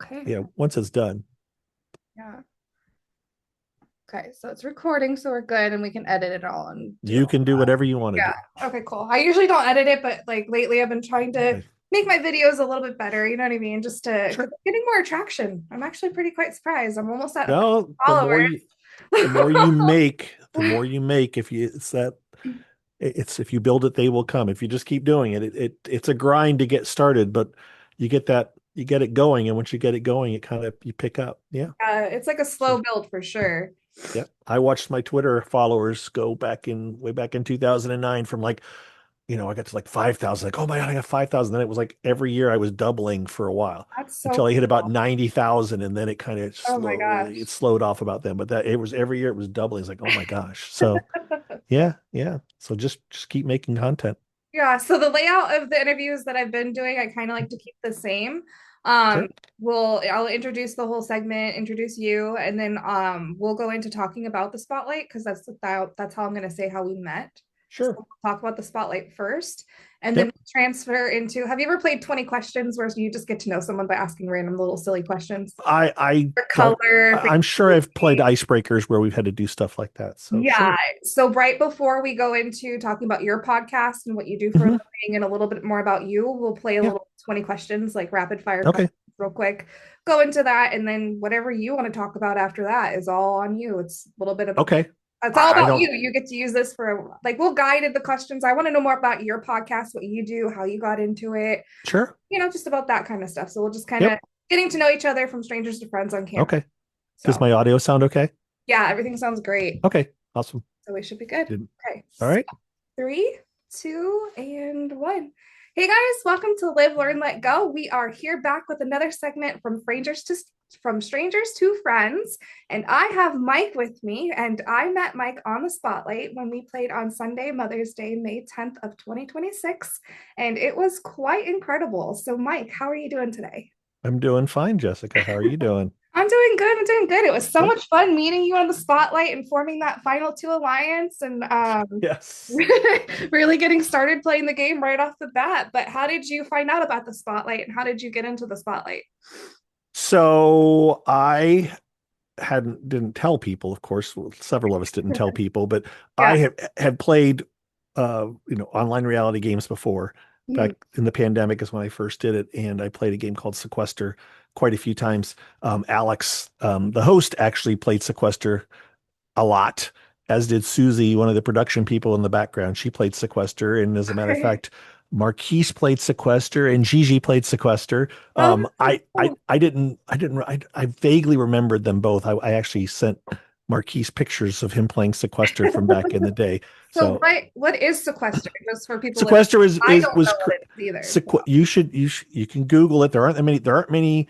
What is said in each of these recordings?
Okay. Yeah, once it's done. Yeah. Okay. So it's recording, so we're good, and we can edit it all and do You all. can do whatever you want to do. Yeah. Okay, cool. I usually don't edit it, but like lately I've been trying to Okay. make my videos a little bit better. You know what I mean? Just to, because Sure. I'm getting more attraction. I'm actually pretty quite surprised. I'm almost at 1,000 No, followers. the more you make, the more you make. If you it's that it's if you build it, they will come. If you just keep doing it, it's a grind to get started, but you get it going, and once you get it going, it kind of you pick up. Yeah. It's like a So slow build for sure. yeah, I watched my Twitter followers go back in way back in 2009 from like, I got to like 5,000. Like, oh my God, I got 5,000. Then it was like every year I was doubling for a while That's so until I hit about cool. 90,000. And then it kind of Oh my it gosh. slowed off about then. But that it was every year it was doubling. It's like, oh my gosh. So yeah, yeah. So just keep making content. Yeah, so the layout of the interviews that I've been doing, I kind of like to keep the same. Um, Sure. I'll introduce the whole segment, introduce you, and then we'll go into talking about the spotlight because that's how I'm going to say how we met. So Sure. we'll talk about the spotlight first, and then Yep. we'll transfer into. Have you ever played 20 questions where you just get to know someone by asking random little silly questions? I For don't color, for I'm sure I've played icebreakers where we've had to do stuff like that. So yeah. sure. So right before we go into talking about your podcast and what you do for a Hmm. living and a little bit more about you, we'll play a Yeah. little 20 questions, like rapid fire Okay. questions real quick. Go into that and then whatever you want to talk about after that is all on you. It's a little bit of Okay. it's all I about don't you. You get to use this for like we'll guide the questions. I want to know more about your podcast, what you do, how you got into it, sure. just about that kind of stuff. So we'll just kind of Yep. getting to know each other from strangers to friends on camera. Okay. Does So my audio sound okay? yeah, everything sounds great. Okay. Awesome. So we should be good. Didn't. Okay. All So right. three, two, and one. Hey guys, welcome to Live, Learn, Let Go. We are here back with another segment from strangers to friends, and I have Mike with me, and I met Mike on the Spotlight when we played on Sunday, Mother's Day, May 10th of 2026, and it was quite incredible. So Mike, how are you doing today? I'm doing fine, Jessica. How are you doing? I'm doing good. I'm doing good. It was so Good. much fun meeting you on the Spotlight and forming that final two alliance and Yes. really getting started playing the game right off the bat. But how did you find out about the Spotlight and how did you get into the Spotlight? So I didn't tell people, of course. Well, several of us didn't tell people, but I Yeah. had played online reality games before. Mhm. Back in the pandemic is when I first did it, and I played a game called Sequester quite a few times. Alex, the host, actually played Sequester a lot, as did Susie, one of the production people in the background. She played Sequester, and as a matter of Okay. fact, Marquise played Sequester and Gigi played Sequester. Oh, that's so cool. I vaguely remembered them both. I actually sent Marquise pictures of him playing Sequester from back in the day. So So what is sequester? Just for people listening. Sequester I is don't know was what it is either. So you can Google it. There aren't many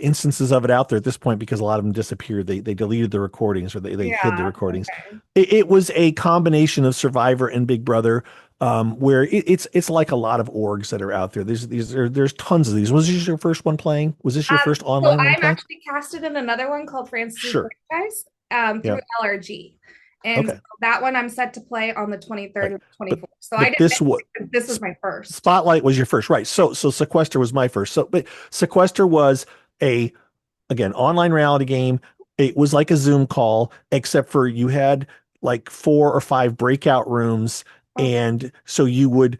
instances of it out there at this point because a lot of them disappeared. They deleted the recordings or they hid the yeah. recordings. Okay. It was a combination of Survivor and Big Brother, where it's like a lot of orgs that are out there. There's tons of these. Was this your first one playing? Was this your first So online one I'm playing? actually casted in another one called Francis Sure. Franchise through Yeah. LRG. And so Okay. that one I'm set to play on the 23rd Right. and But 24th. So I but didn't this what this was my first. Spotlight was your first, right? So Sequester was my first. So but Sequester was a again, online reality game. It was like a Zoom call, except for you had like four or five breakout rooms. Okay. And so you would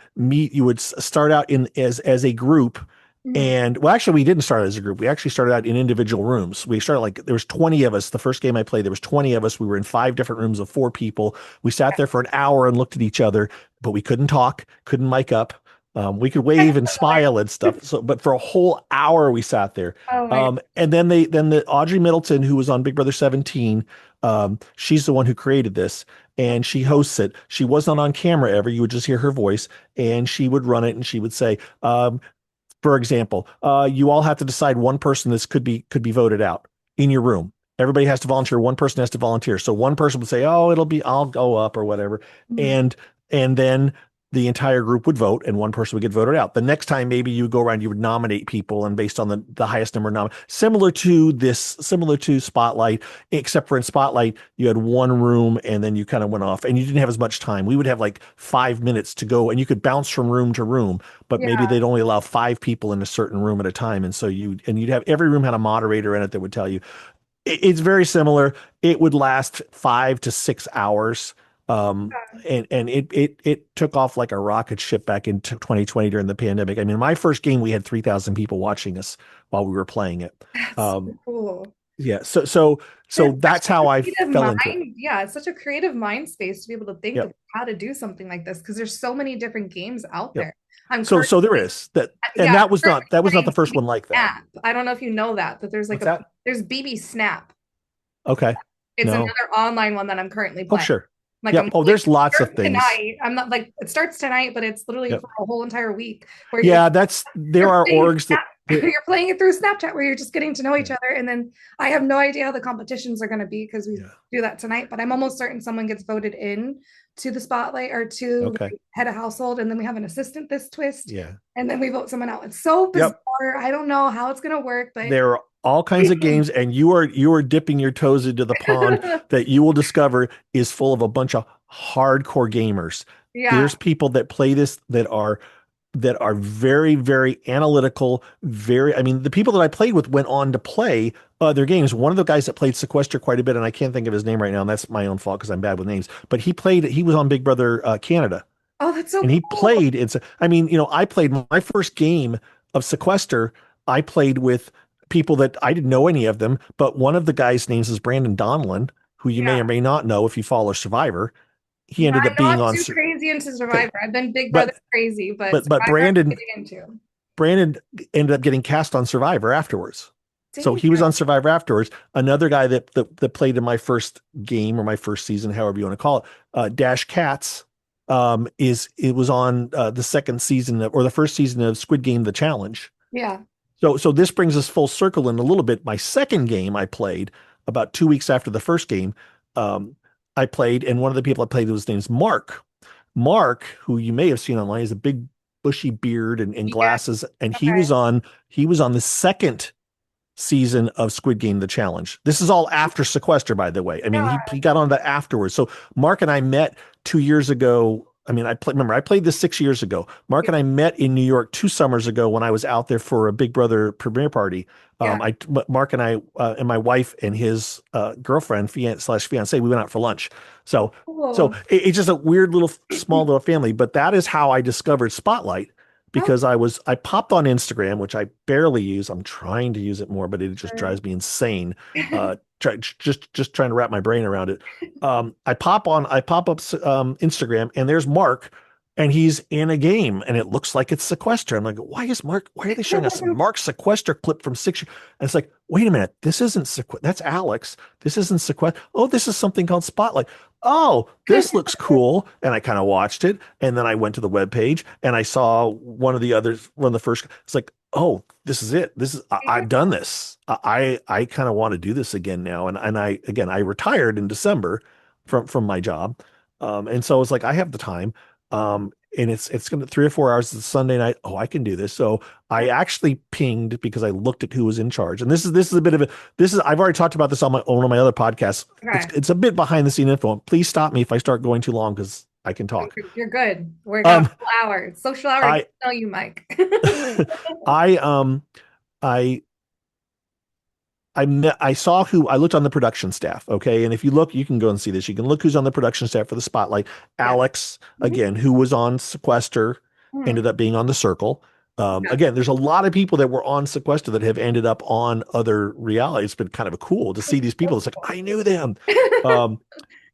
start out in as a group. Mhm. And well, actually, we didn't start as a group. We actually started out in individual rooms. We started like there was 20 of us. The first game I played, there was 20 of us. We were in five different rooms of four people. We sat there for an hour and looked at each other, but we couldn't talk, couldn't mic up. We could Kind wave of and similar. smile and stuff. So, but for a whole hour we sat there. Oh my God. And then the Audrey Middleton, who was on Big Brother 17, she's the one who created this, and she hosts it. She wasn't on camera ever. You would just hear her voice, and she would run it, and she would say, for example, you all have to decide one person this could be voted out in your room. Everybody has to volunteer. One person has to volunteer. So one person would say, "Oh, I'll go up or whatever," Mhm. and and then the entire group would vote and one person would get voted out. The next time, maybe you would go around, you would nominate people, and based on the highest number of similar to Spotlight, except for in Spotlight, you had one room and then you kind of went off and you didn't have as much time. We would have like 5 minutes to go and you could bounce from room to room, but maybe Yeah. they'd only allow five people in a certain room at a time. And so you'd have every room had a moderator in it that would tell you, it's very similar. It would last 5 to 6 hours. Um, and it took off like a rocket ship back in 2020 during the pandemic. I mean, my first game, we had 3,000 people watching us while we were playing it. That's so Um, cool. yeah. So It's that's such how a I creative fell into it. mind. Yeah, it's such a creative mind space to be able to think of Yep. how to do something like this because there's so many different games out Yep. there. I'm So there currently, is that, and yeah, I'm that was not the currently first playing one like that. Snap. I don't know if you know that, but What's that? there's BB Snap. Okay. It's No. another online one that I'm currently Oh, playing. sure. Like Yep. I'm Oh, like there's lots of starts things. tonight. I'm not like it starts tonight, but it's literally Yep. for a whole entire week where Yeah, there you're are playing orgs that, you're playing it through Snapchat where you're just getting to know each yeah. other. And then I have no idea how the competitions are going to be because we Yeah. do that tonight. But I'm almost certain someone gets voted in to the spotlight or to Okay. like, head of household, and then we have an assistant this twist, Yeah. and then we vote someone out. It's so Yep. bizarre. I don't know how it's going to work, but There are all kinds of games, and you are dipping your toes into the pond that you will discover is full of a bunch of hardcore gamers. yeah. There's people that play this that are very, very analytical, very, I mean, the people that I played with went on to play other games. One of the guys that played Sequester quite a bit, and I can't think of his name right now, and that's my own fault because I'm bad with names, but he was on Big Brother Canada. Oh, that's so And he cool. played, I mean, I played my first game of Sequester. I played with people that I didn't know any of them, but one of the guys' names is Brandon Donlin, who you may Yeah. or may not know if you follow Survivor. He Yeah, ended up I'm being not on, too crazy into okay, Survivor. I've been Big Brother but crazy, but but Survivor I'm Brandon getting into. Brandon ended up getting cast on Survivor afterwards. So Dang he was it. on Survivor afterwards. Another guy that played in my first game or my first season, however you want to call it, Dash Katz, it was on the second season or the first season of Squid Game: The Challenge. Yeah. So this brings us full circle in a little bit. My second game I played about 2 weeks after the first game. Um, I played, and one of the people I played was named Mark. Mark, who you may have seen online, is a big bushy beard and Yeah. glasses, and Okay. he was on the second season of Squid Game: The Challenge. This is all after Sequester, by the way. I mean, Yeah. he got on that afterwards. So Mark and I met 2 years ago. I mean, remember, I played this 6 years ago. Mark Yeah. and I met in New York 2 summers ago when I was out there for a Big Brother premiere party. Yeah. Mark and I and my wife and his girlfriend slash fiance, we went out for lunch. So Cool. it's just a weird little small little family. But that is how I discovered Spotlight That's because I popped on Instagram, which I barely use. I'm trying to use it more, but it just for drives me insane. Just trying to wrap my brain around it. I pop up Instagram, and there's Mark, and he's in a game, and it looks like it's Sequester. I'm like, why are they showing us Mark Sequester clip from 6 years? And it's like, wait a minute, this isn't Sequester. That's Alex. This isn't Sequester. Oh, this is something called Spotlight. Oh, this looks cool. And I kind of watched it. And then I went to the webpage and I saw one of the first, it's like, oh, this is it. I've done this. I kind of want to do this again now. And I retired in December from my job. And so I was like, I have the time. And it's going to 3 or 4 hours. It's Sunday night. Oh, I can do this. So I actually pinged because I looked at who was in charge. And this is a bit of a, this is, I've already talked about this on one of my other podcasts. okay. It's a bit behind the scene info. Please stop me if I start going too long because I can talk. You're good. We got a Um, full hour. Social hour. I, Know you, Mike. I, I, I saw who I looked on the production staff. Okay. And if you look, you can go and see this. You can look who's on the production staff for the Spotlight. Yeah. Alex, Mhm. again, who was on Sequester, Mhm. ended up being on the Circle. Yeah. Again, there's a lot of people that were on Sequester that have ended up on other reality. It's been kind of cool to see these people. It's like, I knew them. Um,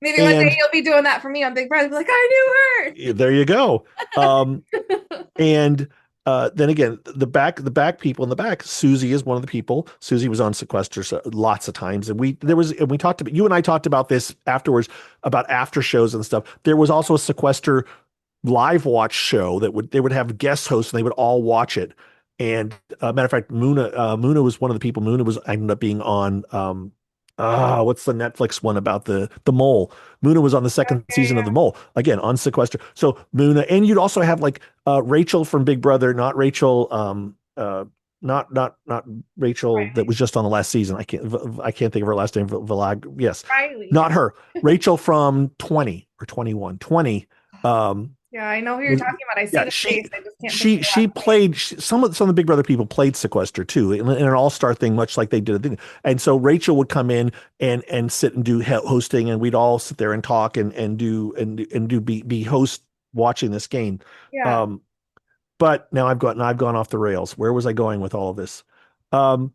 Maybe one day and you'll be doing that for me on Big Brother. Be like, I there you go. Um, knew her. And then again, the back people in the back. Susie is one of the people. Susie was on Sequester lots of times, and we talked about you and I talked about this afterwards about after shows and stuff. There was also a Sequester live watch show they would have guest hosts and they would all watch it. And matter of fact, Muna was one of the people. Muna was ended up being on What's the Netflix one about the mole? Muna was on the second Okay, season of yeah. the mole again on sequester. So Muna, and you'd also have like Rachel from Big Brother, not Rachel, not Rachel that was just on the last season. I can't think of her last name. Vilag, yes, Riley, not yeah. her. Rachel from 20 or 21, 20. Yeah, I know who you're Was talking about. I see yeah the face. she I just can't think of she the she last name. played some of the Big Brother people played sequester too in an all-star thing, much like they did a thing. And so Rachel would come in and sit and do hosting, and we'd all sit there and talk and do be host watching this game. Yeah. um but now I've gone off the rails. Where was I going with all of this? um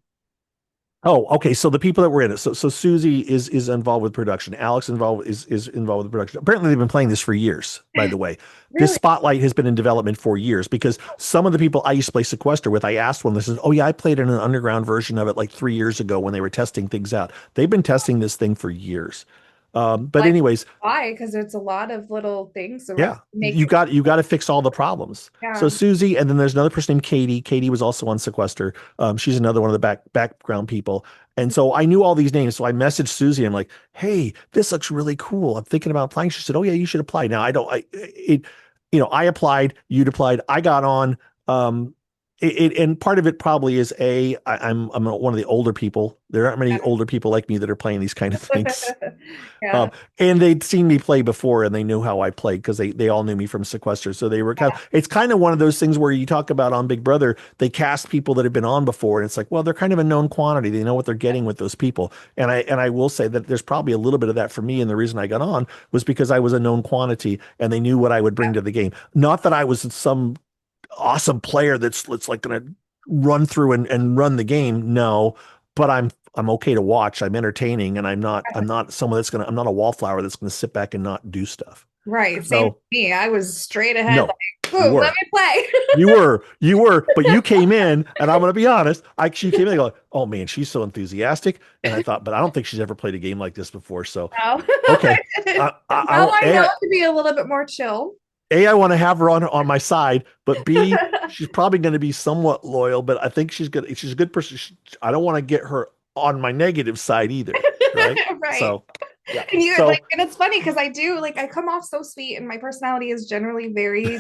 Oh, okay. So the people that were in it. So Susie is involved with production. Alex is involved with production. Apparently, they've been playing this for years. By the way, this Really? spotlight has been in development for years because some of the people I used to play Sequester with, I asked one. This is, oh yeah, I played in an underground version of it like 3 years ago when they were testing things out. They've been testing this thing for years. But Like, anyways, why? Because it's a lot of little things to yeah, make you it. got to fix all the problems. So Yeah. Susie, and then there's another person named Katie. Katie was also on Sequester. She's another one of the background people. And so I knew all these names. So I messaged Susie. I'm like, hey, this looks really cool. I'm thinking about applying. She said, oh yeah, you should apply. Now I don't. I applied. You'd applied. I got on. And part of it probably is I'm one of the older people. There aren't many older people like me that are playing these kind of things. Yeah. Um, and they'd seen me play before and they knew how I played because they all knew me from Sequester. So they were it's kind of one of those things where you talk about on Big Brother, they cast people that have been on before. And it's like, well, they're kind of a known quantity. They know what they're getting with those people. And I will say that there's probably a little bit of that for me. And the reason I got on was because I was a known quantity and they knew what I would bring to the game. Not that I was some awesome player that's like going to run through and run the game. No, but I'm okay to watch. I'm entertaining, and I'm not someone that's gonna. I'm not a wallflower that's gonna sit back and not do stuff. Right. Same with So me. I was straight ahead, no, like, you boom, let were. me play. But you came in, and I'm gonna be honest. You came in and go, oh man, she's so enthusiastic, and I thought, but I don't think she's ever played a game like this before. So No. okay, Now I know to be a little bit more chill. I want to have her on my side, but B, she's probably going to be somewhat loyal, but I think she's a good person. I don't want to get her on my negative side either, right? Right. So, yeah. And you like, So, and it's funny because I do like I come off so sweet, and my personality is generally very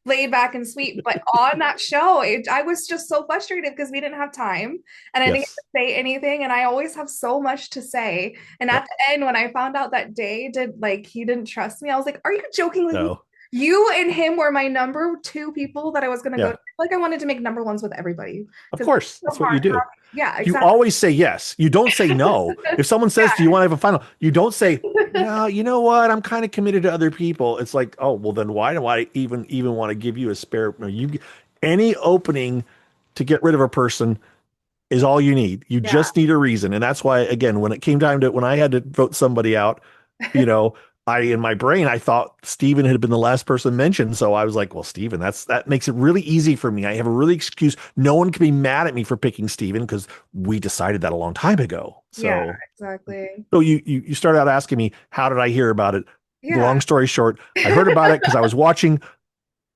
laid back and sweet. But on that show, I was just so frustrated because we didn't have time and I didn't get to yes. say anything. And I always have so much to say. And at Yep. the end, when I found out that Day did like he didn't trust me, I was like, "Are you joking with me? No. You and him were my number two people that I was gonna go Yeah. to. Like I wanted to make number ones with everybody Of because course. it's so That's what hard. you do. Yeah, You exactly. always say yes. You don't say no. If someone says, do you want to have a final? You don't say, no, you know what? I'm kind of committed to other people. It's like, oh, well, then why do I even want to give you a spare? No, any opening to get rid of a person is all you need. You Yeah. just need a reason. And that's why, again, when I had to vote somebody out, you know, in my brain, I thought Steven had been the last person mentioned. So I was like, well, Steven, that makes it really easy for me. I have a really excuse. No one can be mad at me for picking Steven because we decided that a long time ago. Yeah, So, exactly. so you started out asking me, how did I hear about it? Yeah. Long story short, I heard about it because I was watching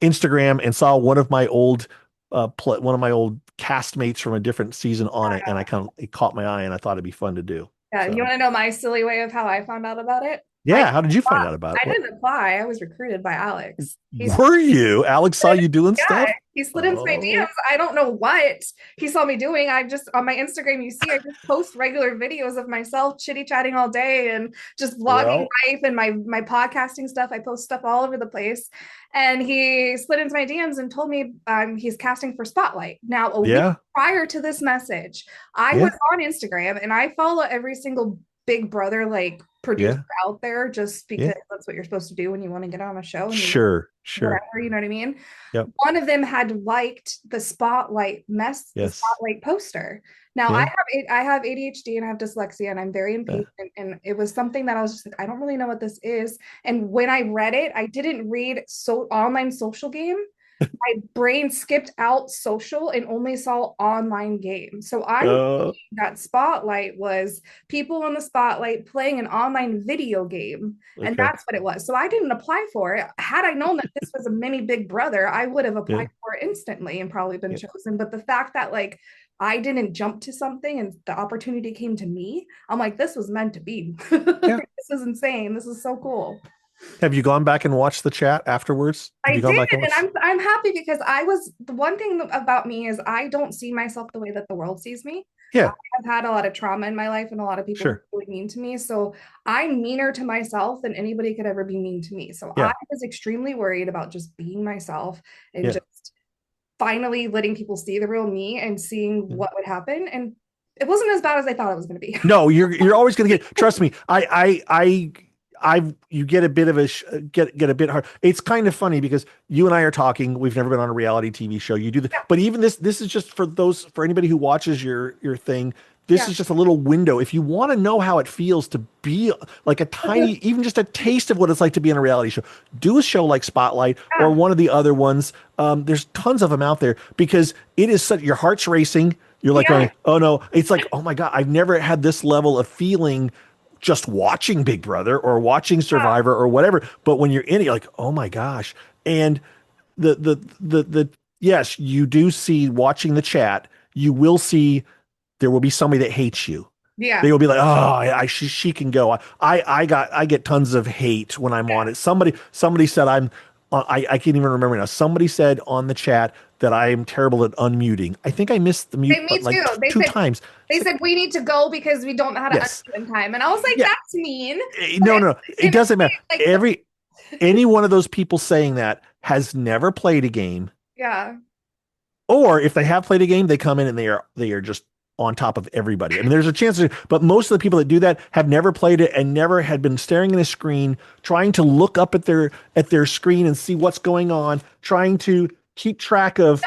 Instagram and saw one of my old castmates from a different season on it, and it caught my eye, and I thought it'd be fun to do. Yeah, you So want to know my silly way of how I found out about it? I yeah, how did you find out about it? I What didn't apply. I was recruited by Alex. were you? Alex saw you doing Yeah, stuff? he slid into my DMs. Oh, I don't know what he saw me doing. I just on my Instagram, you see, I just post regular videos of myself chitty chatting all day and just vlogging well, life and my podcasting stuff. I post stuff all over the place. And he slid into my DMs and told me he's casting for Spotlight. Now, a week yeah, prior to this message, I was yeah, on Instagram and I follow every single Big Brother like producer yeah, out there just yeah. because that's what you're supposed to do when you want to get on a show and you Sure, sure. whatever, you know what I mean? Yep. One of them had liked the Yes. spotlight poster. Now Yeah. I have ADHD and I have dyslexia and I'm very Yeah. impatient and it was something that I was just like I don't really know what this is. And when I read it, I didn't read online social game. my brain skipped out social and only saw online games. So I'm Uh, thinking that Spotlight was people in the spotlight playing an online video game. And okay. that's what it was. So I didn't apply for it. Had I known that this was a mini Big Brother, I would have Yeah. applied for it instantly and probably been Yeah. chosen. But the fact that like I didn't jump to something and the opportunity came to me, I'm like, this was meant to be. Yeah. This is insane. This is so cool. Have you gone back and watched the chat afterwards? Have I you gone did, back and and watched? I'm happy because I was the one thing about me is I don't see myself the way that the world sees me. Yeah, I've had a lot of trauma in my life and a lot of people who sure. are really mean to me. So I'm meaner to myself than anybody could ever be mean to me. So I Yeah. was extremely worried about just being myself and Yeah. just finally letting people see the real me and seeing Yeah. what would happen. And it wasn't as bad as I thought it was going to be. No, you're always going to get. Trust me. You get a bit of a get a bit hard. It's kind of funny because you and I are talking. We've never been on a reality TV show. You do the, Yeah, but even this is just for those for anybody who watches your thing. This yeah, is just a little window. If you want to know how it feels to be like a tiny, even just a taste of what it's like to be in a reality show, do a show like Spotlight or yeah, one of the other ones. There's tons of them out there because it is such, your heart's racing. You're like yeah, going, oh no. It's like, oh my God, I've never had this level of feeling just watching Big Brother or watching yeah, Survivor or whatever. But when you're in it, you're like, oh my gosh. And the yes, you do see watching the chat, you will see there will be somebody that hates you. They yeah. will be like, oh, she can go. I get tons of hate when I'm on it. Somebody said I can't even remember now. Somebody said on the chat that I am terrible at unmuting. I think I missed the mute Me button like too. two times. They It's like, said we need to go because we don't know how to yes, unmute in time. And I was like, yeah, that's mean. But no, no, it in a doesn't matter. way, like the Any one of those people saying that has never played a game, yeah. or if they have played a game, they come in and they are just on top of everybody. I mean, there's a chance, but most of the people that do that have never played it and never had been staring at a screen, trying to look up at their screen and see what's going on, trying to keep track of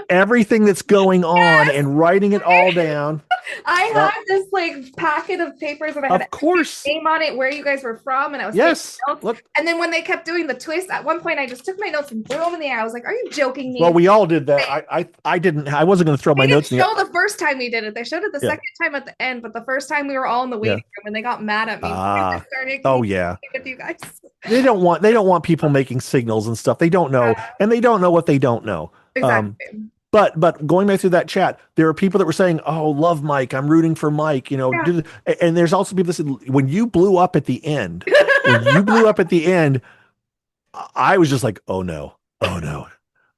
everything that's going on Yes. and writing it all down. I Uh, had this like packet of papers and I had of every course, name on it, where you guys were from, and I was taking yes. notes. Look, And then when they kept doing the twist, at one point I just took my notes and threw them in the air. I was like, are you joking me? well, And we all did that. I didn't. I wasn't going to throw they my didn't notes in the show the first time we did it. They showed it the yeah, second time at the end, but the first time we were all in the yeah. waiting room and they got mad at me because I Ah, started oh yeah. communicating with you guys. They don't want people making signals and stuff. They don't know, and they don't know what they don't know. Um, Exactly. but going back through that chat, there are people that were saying, "Oh, love Mike. I'm rooting for Mike." Yeah. And there's also people that said, "When you blew up at the end, when you blew up at the end, I was just like, oh no, oh no,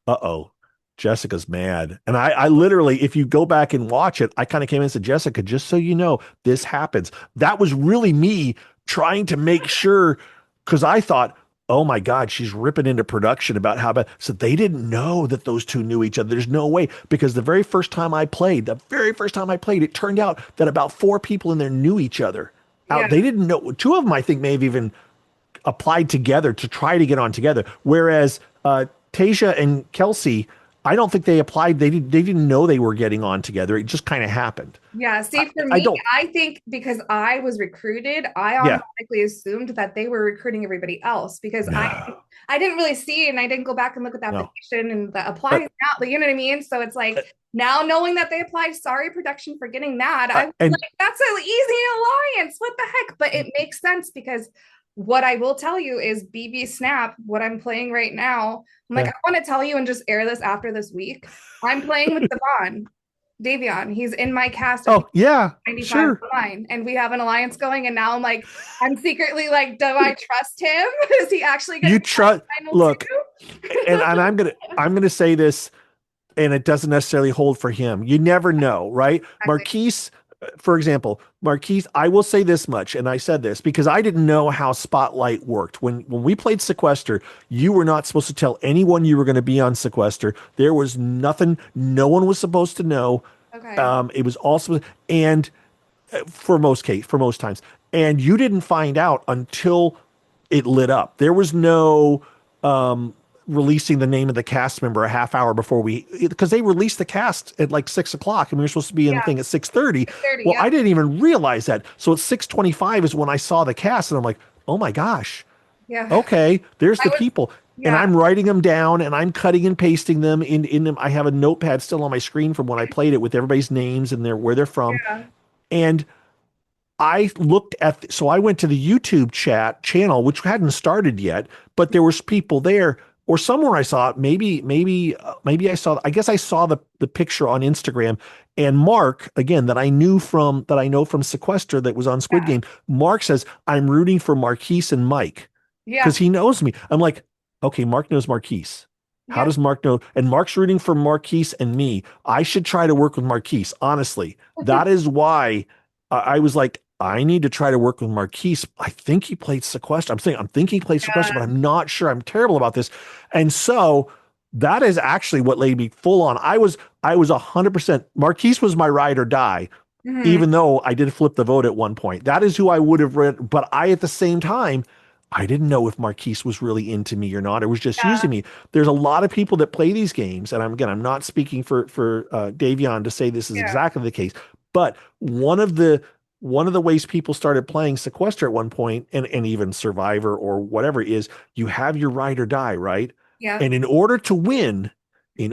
uh-oh, Jessica's mad." And I literally, if you go back and watch it, I kind of came in and said, Jessica, just so you know, this happens. That was really me trying to make sure, because I thought, oh my God, she's ripping into production about how bad. So they didn't know that those two knew each other. There's no way, because the very first time I played, it turned out that about four people in there knew each other. Yeah. They didn't know. Two of them, I think, may have even applied together to try to get on together. Whereas Tasia and Kelsey, I don't think they applied. They didn't know they were getting on together. It just kind of happened. Yeah, I, see, for I me, don't. I think because I was recruited, I Yeah. automatically assumed that they were recruiting everybody else because No. I didn't really see and I didn't go back and look at the No. application and the apply Uh, now, you know what I mean? So it's like now knowing that they applied, sorry production for getting mad. I was and like, that's an easy alliance. What the heck? But it makes sense because what I will tell you is BB Snap, what I'm playing right now. I'm like, yeah. I want to tell you and just air this after this week. I'm playing with Devon. Davion. He's in my cast of Oh yeah. 95 Sure. online, and we have an alliance going. And now I'm like, I'm secretly like, do I trust him? Is he actually going to You be my trust. final Look, two? and I'm gonna say this, and it doesn't necessarily hold for him. You never know, right? Exactly. Marquise, for example, Marquise, I will say this much, and I said this because I didn't know how Spotlight worked. When we played Sequester, you were not supposed to tell anyone you were going to be on Sequester. There was nothing, no one was supposed to know. Okay. It was also, and for most times, and you didn't find out until it lit up. There was no releasing the name of the cast member a half hour before because they released the cast at like 6 o'clock and we were supposed to be in the Yeah. thing at 6:30. 30. Well, Yeah. I didn't even realize that. So at 6:25 is when I saw the cast and I'm like, oh my gosh, Yeah. okay, there's I the was people. and Yeah. I'm writing them down and I'm cutting and pasting them in them. I have a notepad still on my screen from when I played it with everybody's names and where they're from. Yeah. And I looked at, so I went to the YouTube channel, which hadn't started yet, but there was people there, or somewhere I saw it. Maybe I saw. I guess I saw the picture on Instagram. And Mark, again, that I know from Sequester that was on Squid Yeah. Game. Mark says I'm rooting for Marquise and Mike Yeah. because he knows me. I'm like, okay, Mark knows Marquise. How Yeah. does Mark know? And Mark's rooting for Marquise and me. I should try to work with Marquise. Honestly, that is why I was like, I need to try to work with Marquise. I think he played Sequester. I'm thinking he played Sequester, but Yeah. I'm not sure. I'm terrible about this. And so that is actually what laid me full on. I was 100%. Marquise was my ride or die, Mhm. even though I did flip the vote at one point. That is who I would have read. But I, at the same time, I didn't know if Marquise was really into me or not. It was just using Yeah. me. There's a lot of people that play these games, and I'm not speaking for Davion to say this is Yeah. exactly the case, but one of the ways people started playing Sequester at one point, and even Survivor or whatever, is you have your ride or die, right? Yeah. And in order to win, you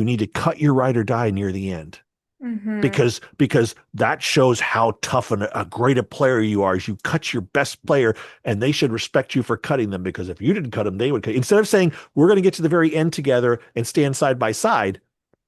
need to cut your ride or die near the end Hmm. because that shows how tough and a great a player you are. As you cut your best player, and they should respect you for cutting them, because if you didn't cut them, they would cut. Instead of saying we're going to get to the very end together and stand side by side,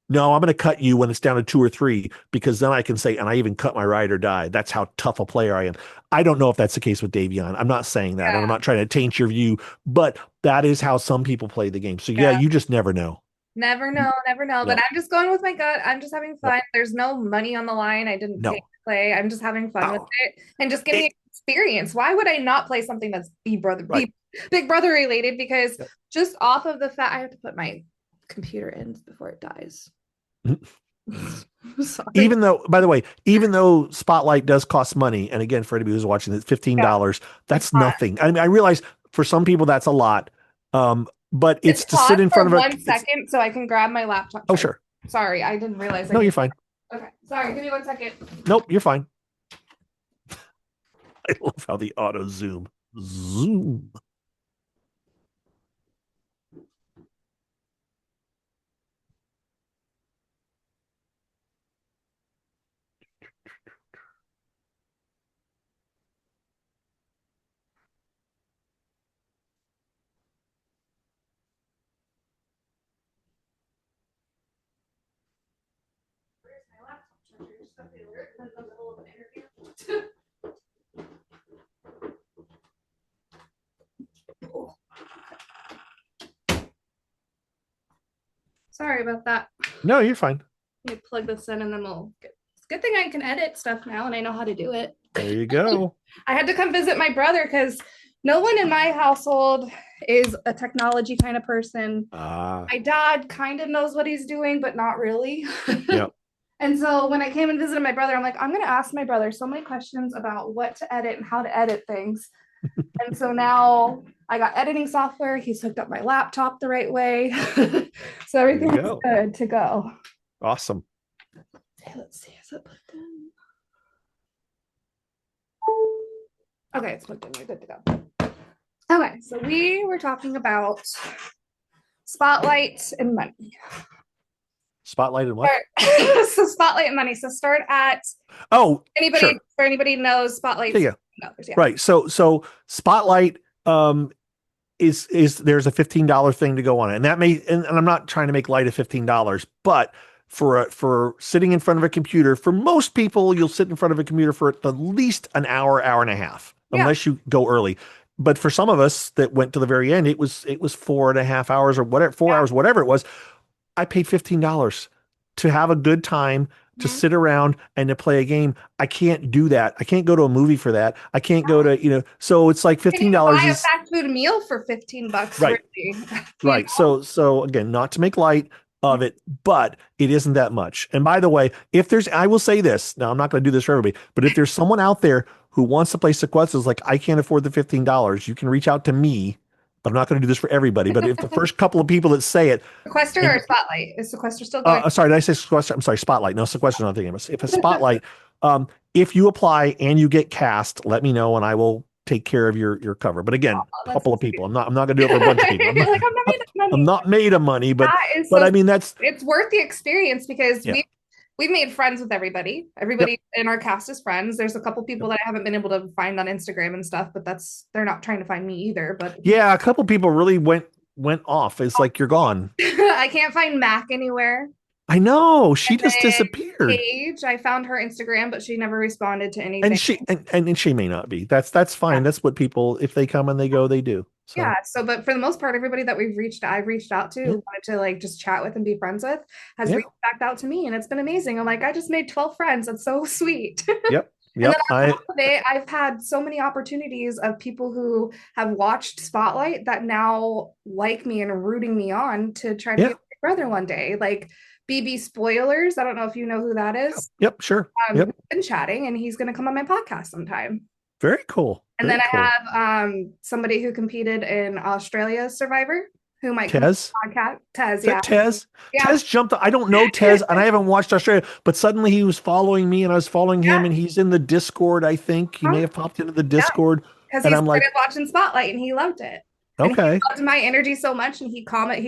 no, I'm going to cut you when it's down to 2 or 3, because then I can say, and I even cut my ride or die. That's how tough a player I am. I don't know if that's the case with Davion. I'm not saying that, and I'm Yeah. not trying to taint your view, but that is how some people play the game. So yeah, Yeah. you just never know. Never know, never know. But Yep. I'm just going with my gut. I'm just having Yep. fun. There's no money on the line. I didn't pay to No. play. I'm just having fun with Oh, it and just getting it, experience. Why would I not play something that's right. Big Brother related? Because Yep. just off of the fact I have to put my computer in before it dies. Sorry. Even though, by the way, even though Spotlight does cost money, and again, for anybody who's watching, it's Yeah, $15. it's That's hot. nothing. I mean, I realize for some people that's a lot, but It's it's to sit paused in for front of a. one It's second so I can grab my laptop Oh, charger. sure. Sorry, I didn't realize I No, you're needed. fine. Okay, sorry. Give me 1 second. Nope, you're fine. I love how the auto zoom. Where's my laptop charger? Just got the alert in the middle of an interview. Sorry about that. No, you're fine. Let me plug this in and then we'll get. It's a good thing I can edit stuff now and I know how to do it. There you go. I had to come visit my brother because no one in my household is a technology kind of person. Ah, My dad kind of knows what he's doing, but not really. yep. And so when I came and visited my brother, I'm like, I'm going to ask my brother so many questions about what to edit and how to edit things. And so now I got editing software. He's hooked up my laptop the right way. So There you everything's go. good to go. Awesome. Okay, let's see. Is it plugged in? Okay, it's plugged in. We're good to go. Okay, so we were talking about spotlight and money. Spotlight and what? So spotlight and money. So start at Oh, anybody sure. for anybody knows spotlight. Yeah, yeah. Yeah. Right. So Spotlight is there's a $15 thing to go on it. And that may, and I'm not trying to make light of $15, but for sitting in front of a computer, for most people, you'll sit in front of a computer for at least an hour, hour and a half, Yeah. unless you go early. But for some of us that went to the very end, it was 4.5 hours or whatever, 4 hours, whatever it was. I paid $15 to have a good time, to Mhm. sit around and to play a game. I can't do that. I can't go to a movie for that. I can't go to. So it's like You can even $15 buy a is fast food meal for $15, right. really. You Right. know? So again, not to make light of it, but it isn't that much. And by the way, I will say this, now I'm not going to do this for everybody, but if there's someone out there who wants to play Sequesters, like I can't afford the $15, you can reach out to me, but I'm not going to do this for everybody. But if the first couple of people that say it, Sequester or and spotlight? Is sequester still going? sorry, did I say Sequester? I'm sorry, Spotlight. No, Sequester, not thinking of. If a Spotlight, if you apply and you get cast, let me know and I will take care of your cover. But again, Oh, a that's couple so of sweet. people. I'm not going to do it for a bunch of people. I'm not Like, I'm not made of I'm money. not made of money, That is but so, I mean that's it's worth the experience because yeah. we've made friends with everybody. Yep. Everybody in our cast is friends. There's a couple people Yep. that I haven't been able to find on Instagram and stuff, but they're not trying to find me either. But Yeah, a couple people really went off. It's like you're gone. I can't find Mac anywhere. I know. She And just then disappeared. Paige, I found her Instagram, but she never responded to And anything. she may not be. That's fine. That's what people, if they come and they go, they do. Yeah. So So, but for the most part, everybody that I've reached out to, yeah, who wanted to like just chat with and be friends with, has yeah, reached back out to me, and it's been amazing. I'm like, I just made 12 friends. That's so sweet. yep, And then yep. on top of it, I've had so many opportunities of people who have watched Spotlight that now like me and are rooting me on to try to be a Yeah, Big Brother one day. Like BB Spoilers. I don't know if you know who that yep, is. yep, sure. We've Yep. been chatting, and he's going to come on my podcast sometime. Very cool. And then Very I cool. have somebody who competed in Australia's Survivor who might come on Tez? the podcast. Tez, Is that yeah. Tez? Yeah. Tez jumped. I don't know Tez, and I haven't watched Australia, but suddenly he was following me, and I was following him, and Yeah. he's in the Discord. I think he may Huh? have popped into the Yeah. Discord, Because and he I'm started like, watching Spotlight and he loved it. And he okay, loved my energy so much, and he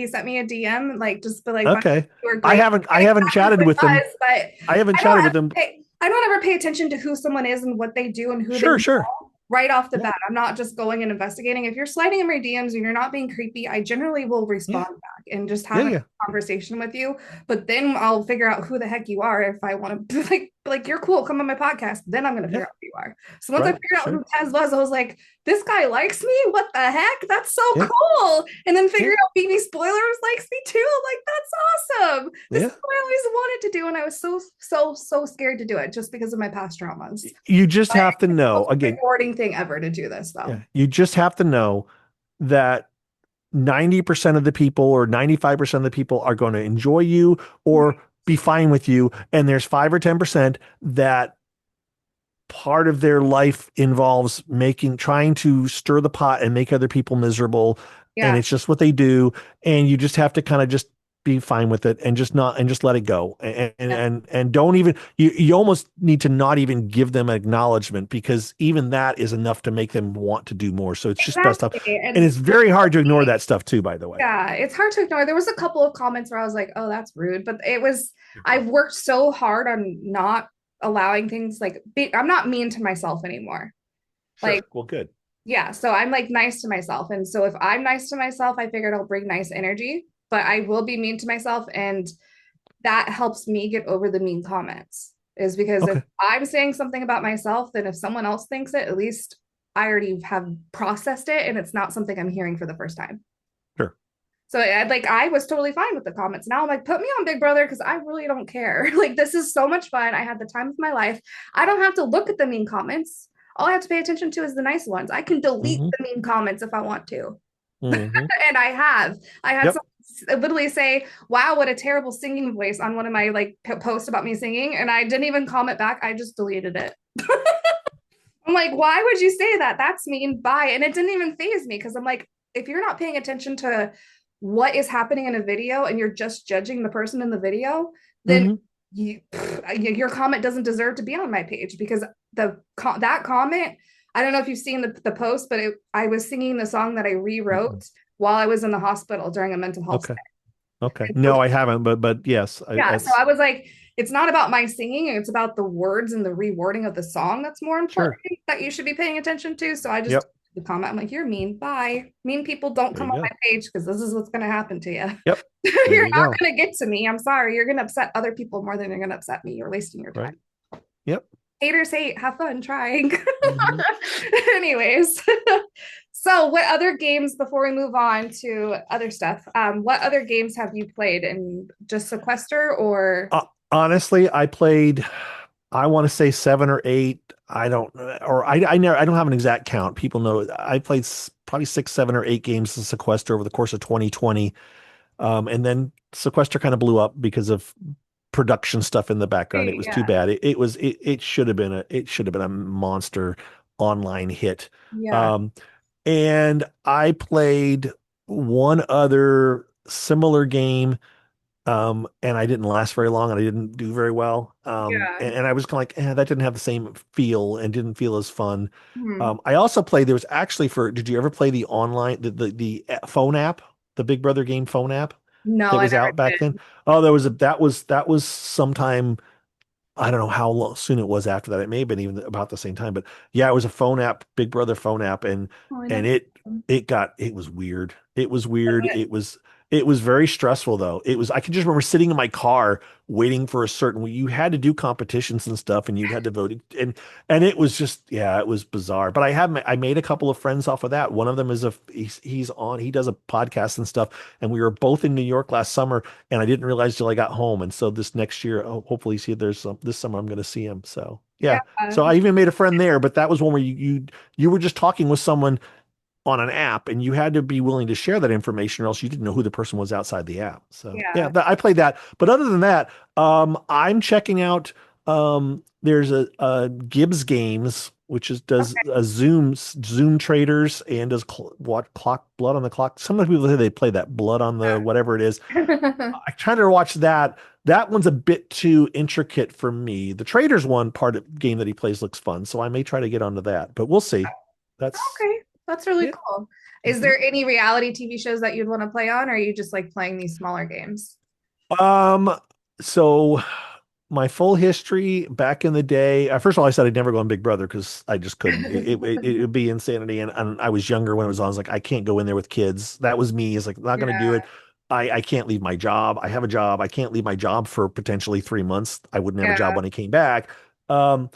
sent me a DM, like just be like, "Wow, okay. you were great." I And haven't exactly who chatted it with him. was, but I haven't I don't chatted ever with him. I don't ever pay attention to who someone is and what they do and who they Sure, sure. know right off the Yeah, bat. I'm not just going and investigating. If you're sliding in my DMs and you're not being creepy, I generally will yeah, respond back and just yeah, have a yeah, conversation with you. But then I'll figure out who the heck you are if I want to like you're cool, come on my podcast. Then I'm gonna yeah. figure out who you are. So once I Right, figured out sure. who Taz was, I was like, this guy likes me. What the heck? That's so Yeah, cool. And then yeah, figuring out BB Spoilers likes me too. I'm like, that's awesome. This is yeah. what I always wanted to do. And I was so scared to do it just because of my past traumas. You just But have to it's the know most again. rewarding thing ever to do this Yeah, though. you just have to know that 90% of the people or 95% of the people are going to enjoy you or be fine with you. And there's 5 or 10% that part of their life involves trying to stir the pot and make other people miserable. And Yeah, it's just what they do. And you just have to kind of just be fine with it and just let it go. yeah, And don't even, you almost need to not even give them acknowledgement because even that is enough to make them want to do more. So it's just best stuff. exactly. And And it's very hard to ignore that stuff too, by the way. yeah, it's hard to ignore. There was a couple of comments where I was like, oh, that's rude. But I've worked so hard on not allowing things I'm not mean to myself anymore. Like, Sure. Well, good. yeah, so I'm like nice to myself. And so if I'm nice to myself, I figured I'll bring nice energy, but I will be mean to myself. And that helps me get over the mean comments, is because if Okay. I'm saying something about myself, then if someone else thinks it, at least I already have processed it and it's not something I'm hearing for the first time. Sure. So I was totally fine with the comments. Now I'm like, put me on Big Brother because I really don't care. Like this is so much fun. I had the time of my life. I don't have to look at the mean comments. All I have to pay attention to is the nice ones. I can delete Hmm. the mean comments if I want to. Hmm. And I have. I had Yep. someone literally say, "Wow, what a terrible singing voice" on one of my like posts about me singing, and I didn't even comment back. I just deleted it. I'm like, why would you say that? That's mean. Bye. And it didn't even phase me because I'm like, if you're not paying attention to what is happening in a video and you're just judging the person in the video, then Hmm. your comment doesn't deserve to be on my page because that comment. I don't know if you've seen the post, but I was singing the song that I rewrote while I was in the hospital during a mental health Okay. stay. Okay. And so No, I haven't, but yes, yeah, so it's I was like, it's not about my singing, it's about the words and the rewording of the song that's more important sure. that you should be paying attention to. So I just Yep. the comment, I'm like, you're mean. Bye. Mean people don't There come you on my go. page because this is what's gonna happen to you. Yep. There You're you not go. gonna get to me. I'm sorry. You're gonna upset other people more than you're gonna upset me. You're wasting your Right. time. Yep. Haters hate, have fun trying. Hmm. Anyways. So what other games before we move on to other stuff? What other games have you played in just Sequester or Honestly, I played, I want to say 7 or 8. I don't, or I don't have an exact count. People know I played probably 6, 7, or 8 games of Sequester over the course of 2020. And then Sequester kind of blew up because of production stuff in the background. It was too yeah, bad. It should have been a monster online hit. yeah. Um, and I played one other similar game And I didn't last very long and I didn't do very well. Yeah. And I was kind of like, that didn't have the same feel and didn't feel as fun. Hmm. I also played, there was actually did you ever play the online, the phone app, the Big Brother game phone app No, that I was never out back then? did. Oh, that was sometime, I don't know how long, soon it was after that. It may have been even about the same time, but yeah, it was a phone app, Big Brother phone app, Oh, I and never. it was weird. It was weird. It was very stressful though. It was I can just remember sitting in my car waiting for a certain you had to do competitions and stuff, and you had to vote, and it was just yeah, it was bizarre. But I made a couple of friends off of that. One of them is he does a podcast and stuff, and we were both in New York last summer and I didn't realize till I got home. And so this next year, hopefully, see there's this summer I'm going to see him. So Yeah. yeah. So I even made a friend there, but that was one where you were just talking with someone on an app, and you had to be willing to share that information, or else you didn't know who the person was outside the app. So yeah, Yeah. I played that. But other than that, I'm checking out. There's a Gibbs Games, which is does Okay. Zoom traders and does what clock blood on the clock. Some of the people say they play that blood on the whatever it is. I tried to watch that. That one's a bit too intricate for me. The Traders one part of game that he plays looks fun, so I may try to get onto that, but we'll see. That's Okay, that's really yeah. cool. Is Mhm. there any reality TV shows that you'd want to play on, or are you just like playing these smaller games? Um, so my full history back in the day, first of all, I said I'd never go on Big Brother because I just couldn't. It would be insanity. And I was younger when it was on. I was like, I can't go in there with kids. That was me. It's like, not going to do it. Yeah, I can't leave my job. I have a job. I can't leave my job for potentially 3 months. I wouldn't have a job yeah, when I came back. Um,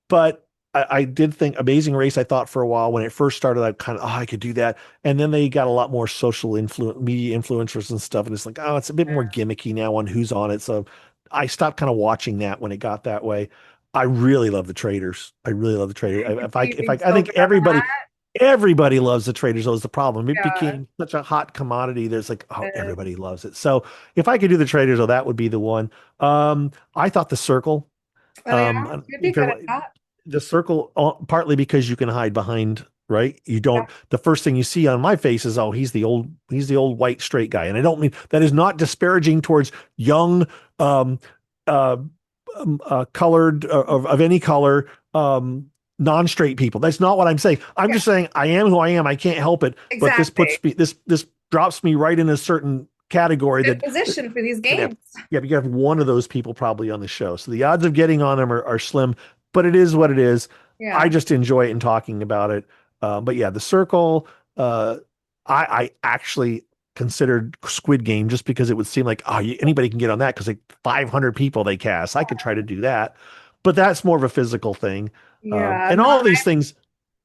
but I did think Amazing Race, I thought for a while when it first started, I kind of, I could do that. And then they got a lot more social influence, media influencers and stuff. And it's like, oh, it's a bit more gimmicky now on who's on it. So I stopped kind of watching that when it got that way. I really love the Traders. I really love the Traders. you'd I still think get on everybody loves the Traders. That was the problem. It that. became such a hot commodity. There's like, oh, Yeah. everybody loves it. So if I could do the Traders, oh, that would be the one. I thought the Circle. Oh yeah, you'd be If good at you're that. the circle partly because you can hide behind, right? You don't, the first thing you see on my face is, oh, he's the old white straight guy. And I don't mean that is not disparaging towards young, um, uh, colored of any color, non-straight people. That's not what I'm saying. I'm Yeah, just saying I am who I am. I can't help it. But exactly. this drops me right in a certain category Good that position for these you can have, games. yeah, but you have one of those people probably on the show. So the odds of getting on them are slim, but it is what it is. I Yeah. just enjoy it and talking about it. But yeah, the circle, uh, I actually considered Squid Game just because it would seem like, oh, anybody can get on that because like 500 people they cast. I could try to do that, but that's more of a physical thing. Yeah, And no, all of these things,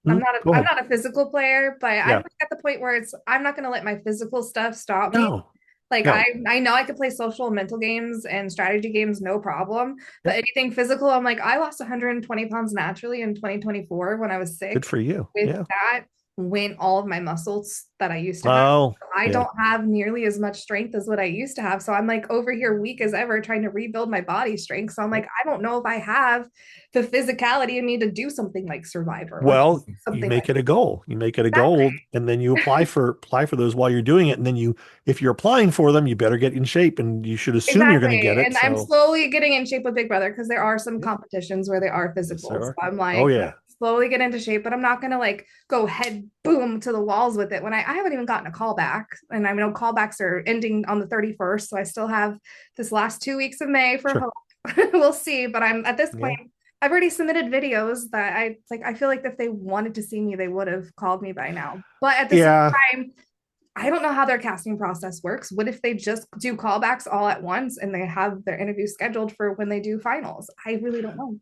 go I'm ahead. not a physical player, but I'm Yeah. like at the point where I'm not gonna let my physical stuff stop me. No, Like no. I know I could play social and mental games and strategy games no problem, but Yep. anything physical, I'm like I lost 120 pounds naturally in 2024 when I was Good sick. for you. With Yeah. that went all of my muscles that I used to have. Oh, I yeah. don't have nearly as much strength as what I used to have. So I'm like over here weak as ever trying to rebuild my body strength. So I'm like, I don't know if I have the physicality in me to do something like Survivor or Well, you something make like it a goal. You make it a that. goal, and then you apply for those while you're doing it. And then if you're applying for them, you better get in shape, and you should assume you're going to Exactly. get it. And I'm So, slowly getting in shape with Big Brother because there are some yeah, competitions where they are yes, physical. there So are. I'm Oh like, yeah, slowly get into shape, but I'm not gonna like go head boom to the walls with it when I haven't even gotten a call back. And I know callbacks are ending on the 31st. So I still have this last 2 weeks of May for sure. hope. We'll see. But I'm at this Yeah, point, I've already submitted videos that I like. I feel like if they wanted to see me, they would have called me by now. But at the same yeah. time, I don't know how their casting process works. What if they just do callbacks all at once and they have their interview scheduled for when they do finals? I really don't know.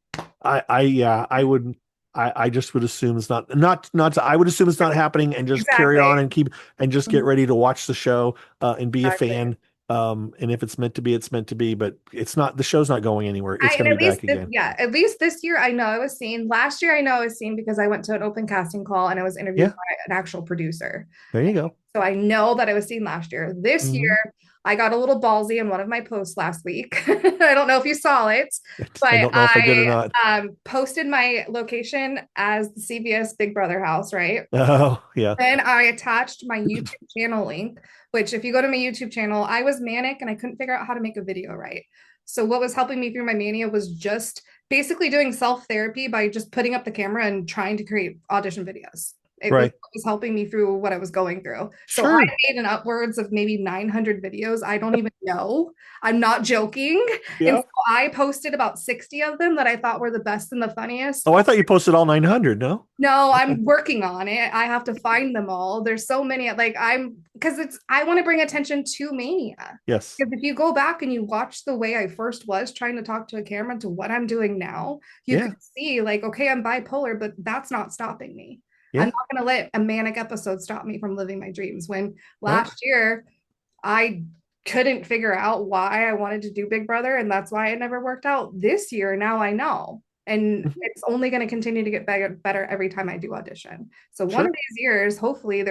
Yeah, I would. I just would assume it's I would assume it's not happening, and just carry Exactly. on and just get ready to watch the show and be a Exactly. fan. And if it's meant to be, it's meant to be. But it's not. The show's not going anywhere. It's I going and to be at least back again. yeah, at least this year I know I was seen. Last year I know I was seen because I went to an open casting call and I was interviewed Yeah, by an actual producer. there you go. So I know that I was seen last year. This Hmm. year I got a little ballsy in one of my posts last week. I don't know if you saw it, I but don't know if I did or not. posted my location as the CBS Big Brother house, right? Oh, yeah. Then I attached my YouTube channel link, which if you go to my YouTube channel, I was manic and I couldn't figure out how to make a video right. So what was helping me through my mania was just basically doing self-therapy by just putting up the camera and trying to create audition videos. It was, Right. was helping me through what I was going through. So I Sure. made an upwards of maybe 900 videos. I don't even know. I'm not joking. And Yeah. so I posted about 60 of them that I thought were the best and the funniest. Oh, I thought you posted all 900. No? No, Okay. I'm working on it. I have to find them all. There's so many. Like because I want to bring attention to Mania. Yes. Because if you go back and you watch the way I first was trying to talk to a camera to what I'm doing now, you Yeah. could see like, okay, I'm bipolar, but that's not stopping me. I'm Yeah. not going to let a manic episode stop me from living my dreams. When Right. last year I couldn't figure out why I wanted to do Big Brother, and that's why it never worked out. This year, now I know. And Mhm. it's only going to continue to get better every time I do audition. So one of Sure. these years, hopefully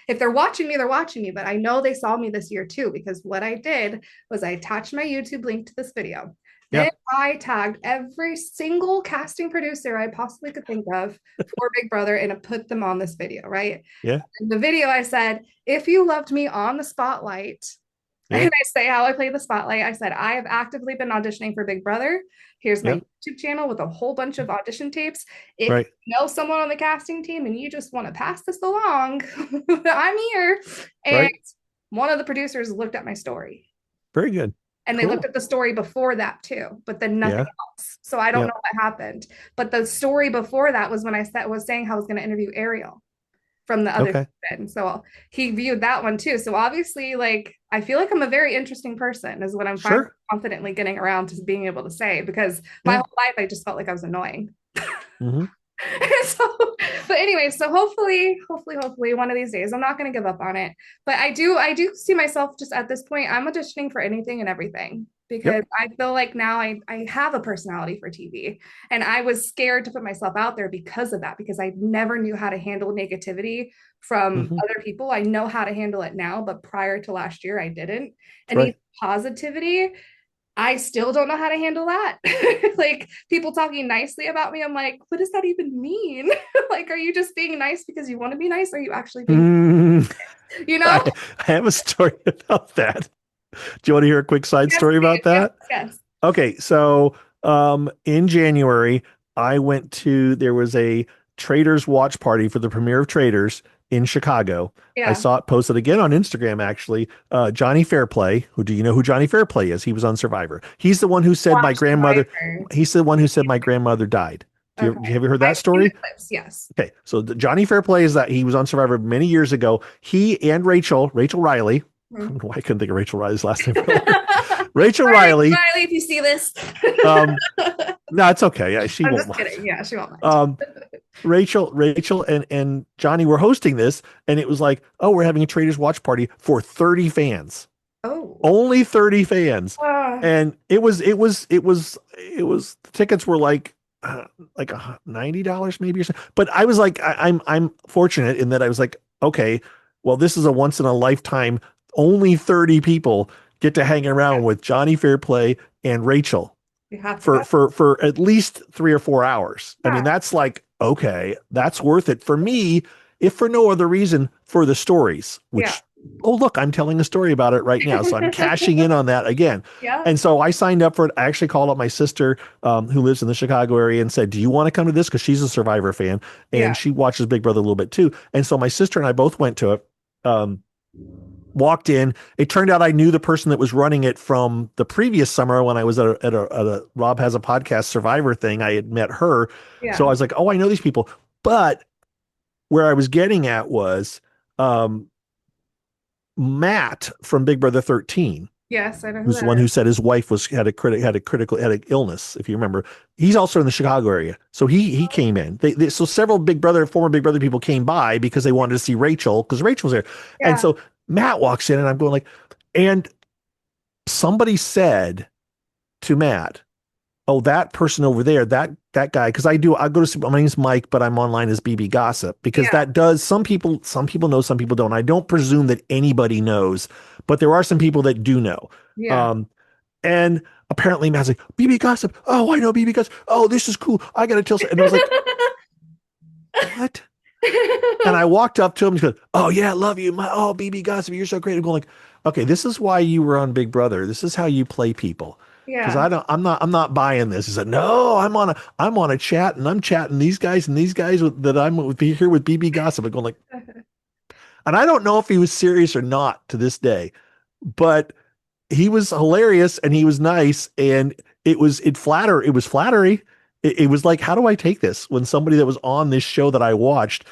if they're watching me, they're watching me. But I know they saw me this year too, because what I did was I attached my YouTube link to this video. Yeah. Then I tagged every single casting producer I possibly could think of for Big Brother and I put them on this video, right? Yeah. In the video, I said, if you loved me on the spotlight, and Yeah. I say how I play the spotlight. I said, I have actively been auditioning for Big Brother. Here's my Yeah. YouTube channel with a whole bunch of audition tapes. If Right. you know someone on the casting team and you just want to pass this along, I'm here. And Right. one of the producers looked at my story Very good. and they looked Cool. at the story before that too, but then nothing Yeah. else. So I don't Yeah. know what happened. But the story before that was when was saying how I was going to interview Ariel from the other Okay. season. So he viewed that one too. So obviously, like I feel like I'm a very interesting person, is what I'm finally Sure. confidently getting around to being able to say, because my Yeah. whole life I just felt like I was annoying. Hmm. So but anyway, so hopefully one of these days I'm not going to give up on it, but I do see myself just at this point I'm auditioning for anything and everything because Yep. I feel like now I have a personality for TV, and I was scared to put myself out there because of that, because I never knew how to handle negativity from Hmm. other people. I know how to handle it now, but prior to last year I didn't. And Right. even positivity, I still don't know how to handle that. Like people talking nicely about me, I'm like, what does that even mean? Like, are you just being nice because you want to be nice? Or are you actually being, Mm, you I, know? I have a story about that. Do you want to hear a quick side Yes, story please. about Yes, that? yes. Okay, so in January, there was a Traders watch party for the premiere of Traders in Chicago. I Yeah. saw it posted again on Instagram, actually. Johnny Fairplay, who do you know who Johnny Fairplay is? He was on Survivor. He's the one who said my Watch grandmother, Survivor. he's the one who said my grandmother died. Okay. Have you heard that I've seen the story? clips. Yes. Okay, so Johnny Fairplay is that he was on Survivor many years ago. He and Rachel Riley, I Hmm. don't know why I couldn't think of Rachel Riley's last name earlier. Rachel Sorry, Riley, Riley, if you see this. um, no, it's okay. Yeah, she I'm won't just mind. kidding. Yeah, she won't mind. Um, Rachel and Johnny were hosting this, and it was like, oh, we're having a Traders watch party for 30 fans. Oh. Only 30 fans. Uh, And the tickets were like $90 maybe or something. But I was like, I'm fortunate in that I was like, okay, well, this is a once in a lifetime, only 30 people get to hang around with Johnny Fairplay and Rachel you have to for go. at least 3 or 4 hours. I mean, Yeah. that's like, okay, that's worth it for me, if for no other reason, for the stories, Yeah. which, oh, look, I'm telling a story about it right now. So I'm cashing in on that again. Yeah. And so I signed up for it. I actually called up my sister, who lives in the Chicago area, and said, do you want to come to this? Because she's a Survivor fan Yeah. and she watches Big Brother a little bit too. And so my sister and I both went to it. Walked in. It turned out I knew the person that was running it from the previous summer when I was at a Rob Has a Podcast Survivor thing. I had met her. So I Yeah. was like, oh, I know these people. But where I was getting at was um, Matt from Big Brother 13, Yes, I know who who's the that one is. who said his wife had an illness, if you remember. He's also in the Chicago area. So he came in. So several former Big Brother people came by because they wanted to see Rachel, because Rachel was there. And Yeah. so Matt walks in and I'm going like, and somebody said to Matt, oh, that person over there, that guy, because I go to see, my name's Mike, but I'm online as BB Gossip because Yeah, that does some people know, some people don't. I don't presume that anybody knows, but there are some people that do know. yeah. Um, and apparently Matt's like, BB Gossip. Oh, I know BB Gossip. Oh, this is cool. I gotta tell. And I was like, what? And I walked up to him and he goes, oh yeah, I love you. Oh, BB Gossip, you're so great. I'm going like, okay, this is why you were on Big Brother. This is how you play people. Because Yeah. I'm not buying this. He said, no, I'm on a chat and I'm chatting these guys and these guys that I'm with here with BB Gossip. I'm going like, and I don't know if he was serious or not to this day, but he was hilarious and he was nice and it was flattery. It was like, how do I take this when somebody that was on this show that I watched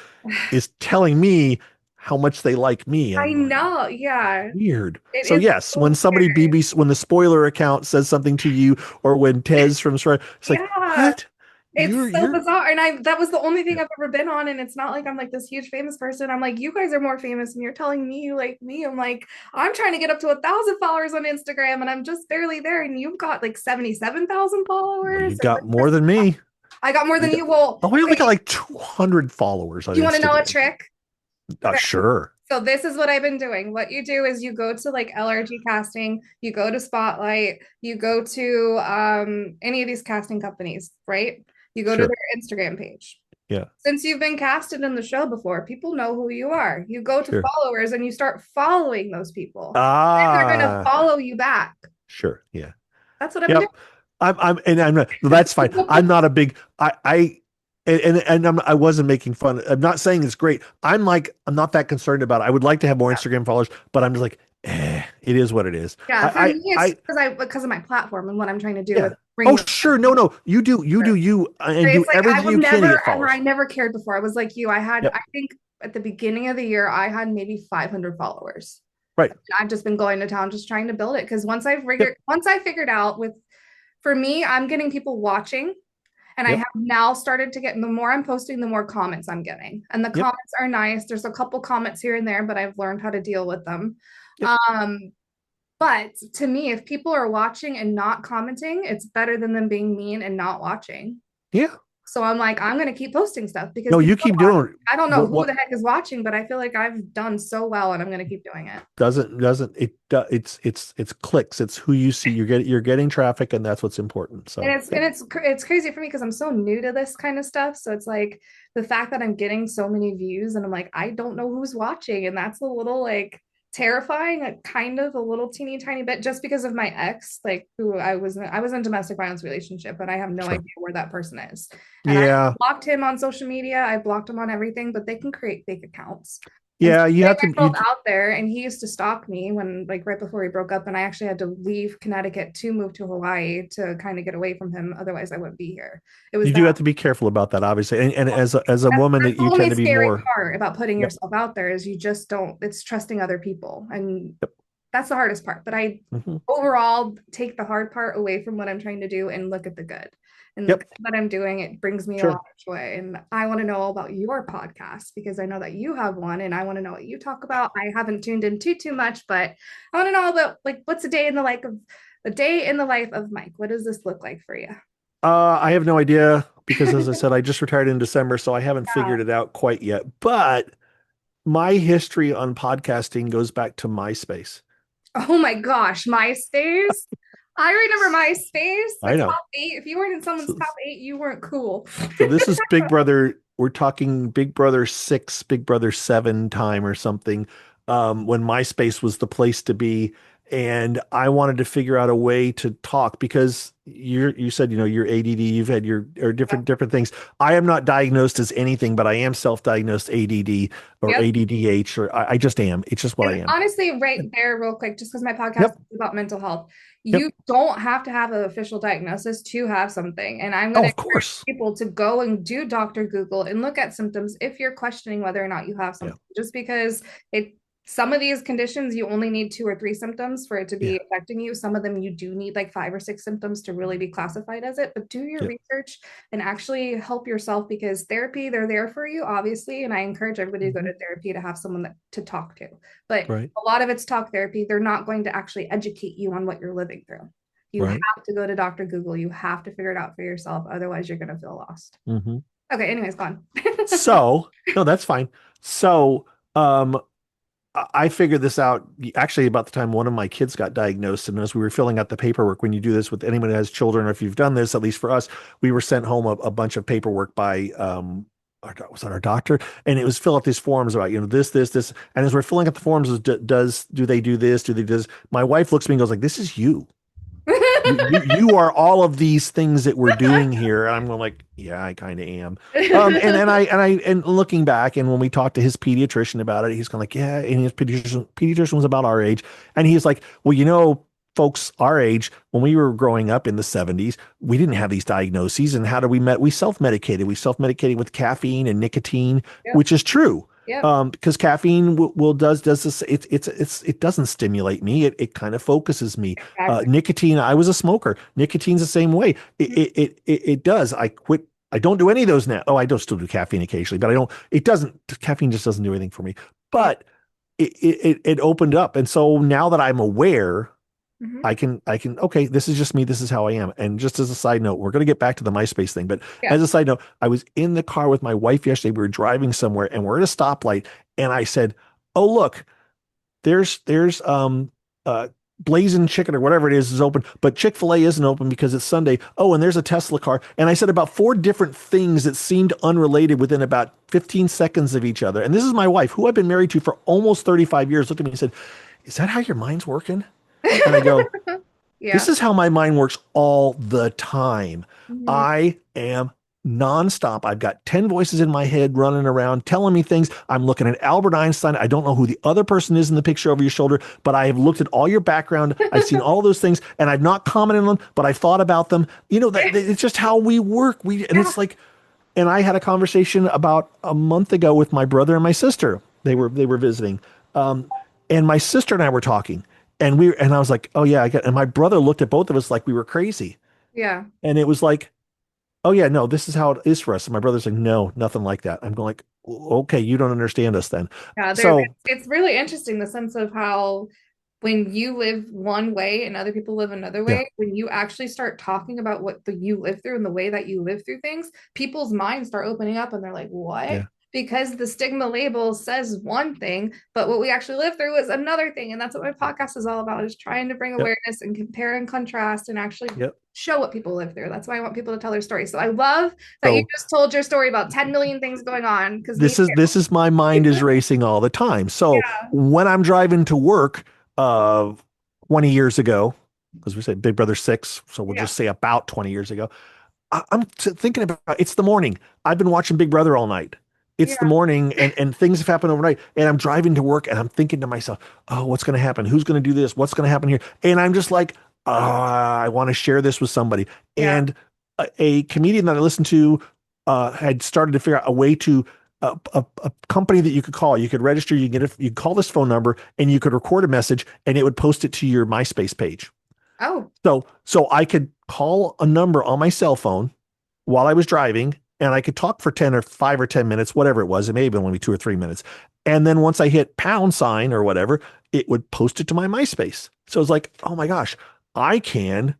is telling me how much they like me? And I I'm going, know. Yeah. weird. It So is yes, so when somebody scary. when the spoiler account says something to you, or when Tez from Sorry, it's like, Yeah. what? It's so You're bizarre. And that was the only thing yeah, I've ever been on. And it's not like I'm like this huge famous person. I'm like, you guys are more famous and you're telling me you like me. I'm like, I'm trying to get up to 1,000 followers on Instagram and I'm just barely there. And you've got like 77,000 well, followers. you And got more than me. I got more You than got you. Well, oh, I only got okay. like 200 followers on You want to know a Instagram. trick? Sure, So this is what I've been doing. What you do is you go to like LRG casting, you go to Spotlight, you go to any of these casting companies, right? You go to sure, their Instagram page. yeah, Since you've been casted in the show before, people know who you are. You go to sure. followers and you start following those people. Then they're gonna Ah, follow you back. sure, yeah. That's what I've been doing. Yep. And I'm not, that's fine. I'm not a big, I wasn't making fun. I'm not saying it's great. I'm not that concerned about it. I would like to have more Instagram followers, but I'm just like, it is what it is. Yeah, for me, it's I, because of my platform and what I'm trying to do with yeah. bring Oh, the sure. No, no. You do you and do it's like I everything was you can to never get ever I followers. never cared before. I was like you. I Yep. think at the beginning of the year I had maybe 500 followers. Right. I've just been going to town just trying to build it because Yep. once I figured out with for me, I'm getting people watching and I Yep. have now started to get the more I'm posting, the more comments I'm getting. And the Yep. comments are nice. There's a couple comments here and there, but I've learned how to deal with them. Yep. Um, but to me, if people are watching and not commenting, it's better than them being mean and not watching. Yeah. So I'm like, I'm gonna keep posting stuff because No, people you keep doing I don't know who what the heck is watching, but I feel like I've done so well and I'm gonna keep doing it. doesn't it it's clicks. It's who you see. You're getting traffic and that's what's important. So, And yep. it's crazy for me because I'm so new to this kind of stuff. So it's like the fact that I'm getting so many views and I'm like, I don't know who's watching. And that's a little like terrifying, like kind of a little teeny tiny bit just because of my ex, like who I was in a domestic violence relationship, and I have no Sure. idea where that person is. And I Yeah. blocked him on social media, I blocked him on everything, but they can create fake accounts. And so Yeah, you putting have to myself out there, and he used to stalk me when, like, right before we broke up, and I actually had to leave Connecticut to move to Hawaii to kind of get away from him. Otherwise, I wouldn't be here. It was you that do have to be careful about that, obviously. And as a woman, that's the you tend only to be scary more. part about putting Yep. yourself out there is you just don't, it's trusting other people. And Yep. that's the hardest part. But I Hmm. overall take the hard part away from what I'm trying to do and look at the good. And the Yep. good that I'm doing, it brings me a lot Sure. of joy. And I want to know all about your podcast because I know that you have one and I want to know what you talk about. I haven't tuned in too much, but I want to know about like what's a day in the life of Mike. What does this look like for you? I have no idea because, as I said, I just retired in December, so I haven't Yeah. figured it out quite yet. But my history on podcasting goes back to MySpace. Oh my gosh, MySpace. I remember MySpace, the I know. top eight. If you weren't in someone's So, top eight, you weren't cool. so this is Big Brother. We're talking Big Brother 6, Big Brother 7 time or something, when MySpace was the place to be. And I wanted to figure out a way to talk because you said, you're ADD, you've had your or different things. I am not diagnosed as anything, but I am self-diagnosed ADD or Yep. ADDH, or I just am. It's just what I And am. honestly, right there, real quick, just because my podcast Yep. is about mental health, Yep. you don't have to have an official diagnosis to have something. And I'm going Oh, to of encourage course. people to go and do Dr. Google and look at symptoms if you're questioning whether or not you have Yeah. something. Just because it some of these conditions you only need 2 or 3 symptoms for it to Yeah. be affecting you. Some of them you do need like 5 or 6 symptoms to really be classified as it. But do your Yeah. research and actually help yourself because therapy, they're there for you, obviously. And I encourage everybody to go Hmm. to therapy to have someone to talk to. But Right. a lot of it's talk therapy. They're not going to actually educate you on what you're living through. You Right. have to go to Dr. Google. You have to figure it out for yourself. Otherwise, you're going to feel lost. Hmm. Okay, anyways, go on. So, no, that's fine. So, um, I figured this out actually about the time one of my kids got diagnosed. And as we were filling out the paperwork, when you do this with anyone who has children, or if you've done this, at least for us, we were sent home a bunch of paperwork by, was that our doctor? And it was fill out these forms about, this. And as we're filling out the forms, do they do this? Do they do this? My wife looks at me and goes like, this is you. You are all of these things that we're doing here. And I'm going like, yeah, I kind of am. And looking back, and when we talked to his pediatrician about it, he's kind of like, yeah. And his pediatrician was about our age. And he's like, well, folks our age, when we were growing up in the 70s, we didn't have these diagnoses. And how do we self-medicated. We self-medicated with caffeine and nicotine, Yep. which is true. Yep. Because caffeine will does this. It doesn't stimulate me. It kind of focuses me. Exactly. Nicotine, I was a smoker. Nicotine's the same way. It does. I quit. I don't do any of those now. Oh, I don't still do caffeine occasionally, but I don't. It doesn't. Caffeine just doesn't do anything for me. Yeah. But it opened up, and so now that I'm aware, Hmm. I can. Okay, this is just me. This is how I am. And just as a side note, we're going to get back to the MySpace thing, but Yeah. as a side note, I was in the car with my wife yesterday. We were driving somewhere, and we're at a stoplight, and I said, "Oh, look, there's uh Blazing Chicken or whatever it is open, but Chick-fil-A isn't open because it's Sunday. Oh, and there's a Tesla car." And I said about four different things that seemed unrelated within about 15 seconds of each other. And this is my wife, who I've been married to for almost 35 years, looked at me and said, "Is that how your mind's working?" And I go, Yeah. this is how my mind works all the time. Mhm. I am nonstop. I've got 10 voices in my head running around telling me things. I'm looking at Albert Einstein. I don't know who the other person is in the picture over your shoulder, but I have looked at all your background. I've seen all those things and I've not commented on them, but I've thought about them. It's just how we work. And Yeah. it's like, and I had a conversation about a month ago with my brother and my sister. They were visiting. Um, and my sister and I were talking. And I was like, "Oh yeah, I get." And my brother looked at both of us like we were crazy. Yeah. And it was like, "Oh yeah, no, this is how it is for us." And my brother's like, "No, nothing like that." I'm going like, "Okay, you don't understand us then." Yeah, So it's really interesting the sense of how when you live one way and other people live another yeah, way, when you actually start talking about you live through and the way that you live through things, people's minds start opening up and they're like, what? yeah, Because the stigma label says one thing, but what we actually live through is another thing. And that's what my podcast is all about, is trying to bring yep, awareness and compare and contrast and actually yep. show what people live through. That's why I want people to tell their story. So I love that you So just told your story about 10 million things going on, because me this is my mind is racing all the time. So too. when I'm driving to work, uh, 20 years ago, because we say Big Brother 6, so we'll Yeah. just say about 20 years ago. I'm thinking about it's the morning. I've been watching Big Brother all night. It's the Yeah. morning and things have happened overnight. And I'm driving to work and I'm thinking to myself, oh, what's going to happen? Who's going to do this? What's going to happen here? And I'm just like, I want to share this with somebody. Yeah. And a comedian that I listened to had started to figure out a way to a company that you could call. You could register, you could call this phone number and you could record a message and it would post it to your MySpace page. Oh, So I could call a number on my cell phone while I was driving, and I could talk for 10 or 5 or 10 minutes, whatever it was. It may have been only 2 or 3 minutes. And then once I hit pound sign or whatever, it would post it to my MySpace. So it's like, oh my gosh, I can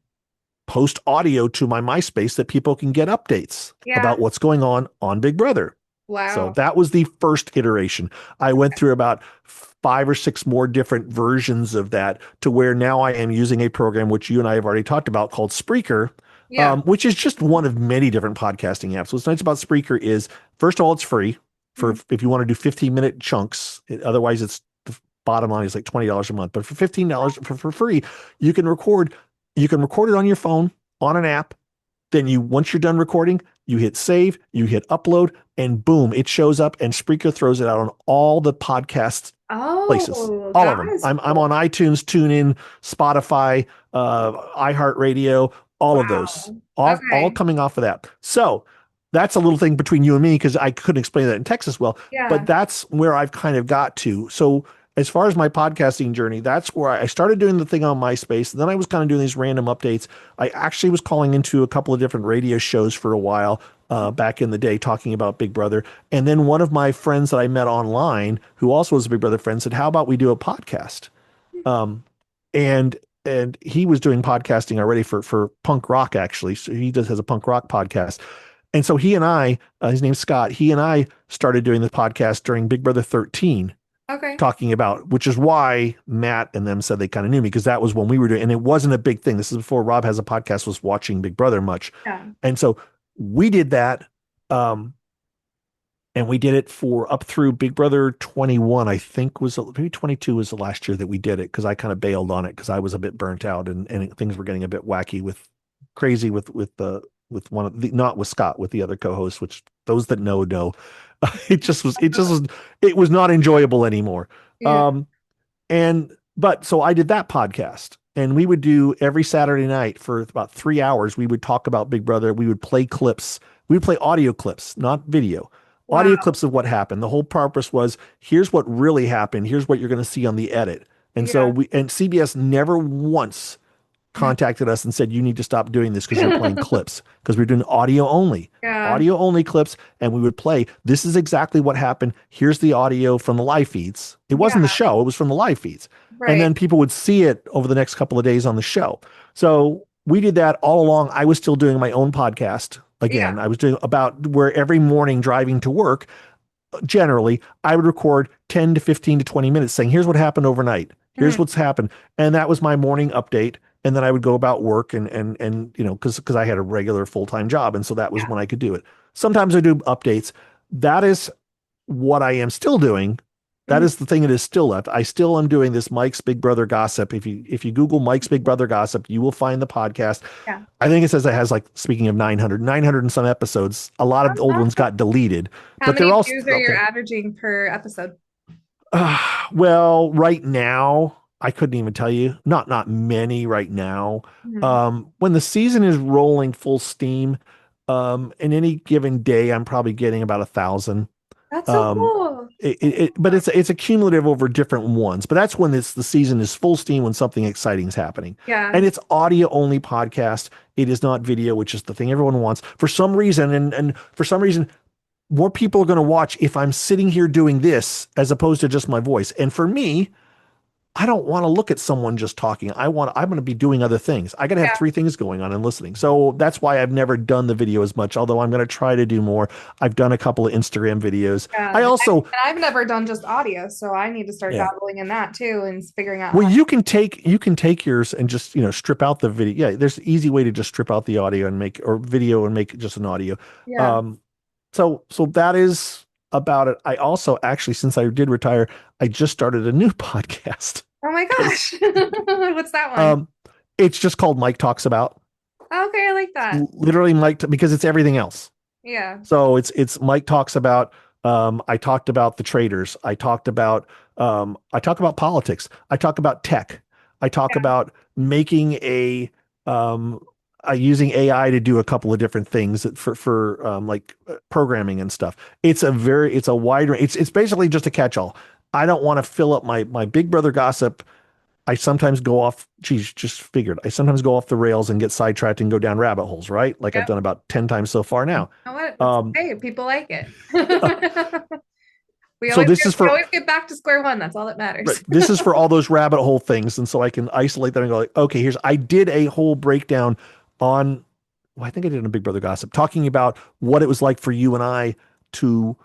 post audio to my MySpace that people can get updates yeah. about what's going on Big Brother. So Wow. that was the first iteration. I went through about 5 or 6 more different versions of that to where now I am using a program which you and I have already talked about called Spreaker, Yeah. which is just one of many different podcasting apps. What's nice about Spreaker is, first of all, it's free for Mhm. if you want to do 15-minute chunks. Otherwise, it's the bottom line is like $20 a month. But for $15 for free, you can record. You can record it on your phone on an app. Then once you're done recording, you hit save, you hit upload, and boom, it shows up and Spreaker throws it out on all the podcast places. Oh, All of that them. is I'm cool. on iTunes, TuneIn, Spotify, iHeartRadio, all of those. Wow. All Okay. coming off of that. So that's a little thing between you and me because I couldn't explain that in Texas well, but Yeah. that's where I've kind of got to. So as far as my podcasting journey, that's where I started doing the thing on MySpace. And then I was kind of doing these random updates. I actually was calling into a couple of different radio shows for a while back in the day, talking about Big Brother. And then one of my friends that I met online, who also was a Big Brother friend, said, "How about we do a podcast?" Um, and and he was doing podcasting already for punk rock actually. So he just has a punk rock podcast. And so he and I, his name's Scott, he and I started doing the podcast during Big Brother 13, Okay. talking about, which is why Matt and them said they kind of knew me because that was when we were doing, and it wasn't a big thing. This is before Rob Has a Podcast was watching Big Brother much. Yeah. And so we did that. Um, and we did it for up through Big Brother 21, I think was maybe 22 was the last year that we did it because I kind of bailed on it because I was a bit burnt out and things were getting a bit wacky with crazy with one of the not with Scott with the other co-hosts, which those that know. It was not enjoyable anymore. Yeah. Um, and but so I did that podcast and we would do every Saturday night for about 3 hours. We would talk about Big Brother. We would play clips. We would play audio clips, not video. Audio Wow. clips of what happened. The whole purpose was here's what really happened. Here's what you're going to see on the edit. And so Yeah. we and CBS never once contacted us and said, you need to stop doing this because you're playing clips because we're doing Yeah. audio only clips. And we would play, this is exactly what happened. Here's the audio from the live feeds. It wasn't the Yeah. show. It was from the live feeds. And Right. then people would see it over the next couple of days on the show. So we did that all along. I was still doing my own podcast. Yeah. Again, I was doing about where every morning driving to work, generally, I would record 10 to 15 to 20 minutes saying, here's what happened overnight. Here's Mhm. what's happened. And that was my morning update. And then I would go about work and because I had a regular full-time job. And so that was Yeah. when I could do it. Sometimes I do updates. That is what I am still doing. That Mhm. is the thing that is still left. I still am doing this Mike's Big Brother Gossip. If you Google Mike's Big Brother Gossip, you will find the podcast. Yeah. I think it says it has like, speaking of 900 and some episodes. A lot of the old ones got deleted, How but they're many all views are still up you there. averaging per episode? Well, right now, I couldn't even tell you. Not many right now. Mhm. When the season is rolling full steam, in any given day, I'm probably getting about 1,000. That's so Um, cool. but it's a cumulative over different ones. But that's when the season is full steam when something exciting is happening, Yeah. and it's audio only podcast. It is not video, which is the thing everyone wants for some reason, and for some reason, more people are going to watch if I'm sitting here doing this as opposed to just my voice. And for me, I don't want to look at someone just talking. I'm going to be doing other things. I got to have Yeah. three things going on and listening. So that's why I've never done the video as much, although I'm going to try to do more. I've done a couple of Instagram videos. Yeah. I also, And I've never done just audio, so I need to start yeah. dabbling in that too and figuring out Well, how. you can take yours and just, strip out the video. Yeah, there's an easy way to just strip out the audio and make or video and make it just an audio. Yeah. Um, so that is about it. I also actually, since I did retire, I just started a new podcast. Oh my Because gosh. What's that one? it's just called Mike Talks About. Okay, I like that. Literally because it's everything else. Yeah. So it's Mike Talks About. I talked about the traders. I talk about politics. I talk about tech. I talk Yeah. about making um using AI to do a couple of different things for like programming and stuff. It's a wide range. It's basically just a catch-all. I don't want to fill up my Big Brother gossip. I sometimes go off, geez, just figured. I sometimes go off the rails and get sidetracked and go down rabbit holes, right? Like I've Yep. done about 10 times so far You now. know what? That's Um, okay. People like it. We so always this get, is we for always get back to square one. That's all that right, matters. this is for all those rabbit hole things. And so I can isolate them and go like, okay, I did a whole breakdown on, well, I think I did a Big Brother gossip talking about what it was like for you and I to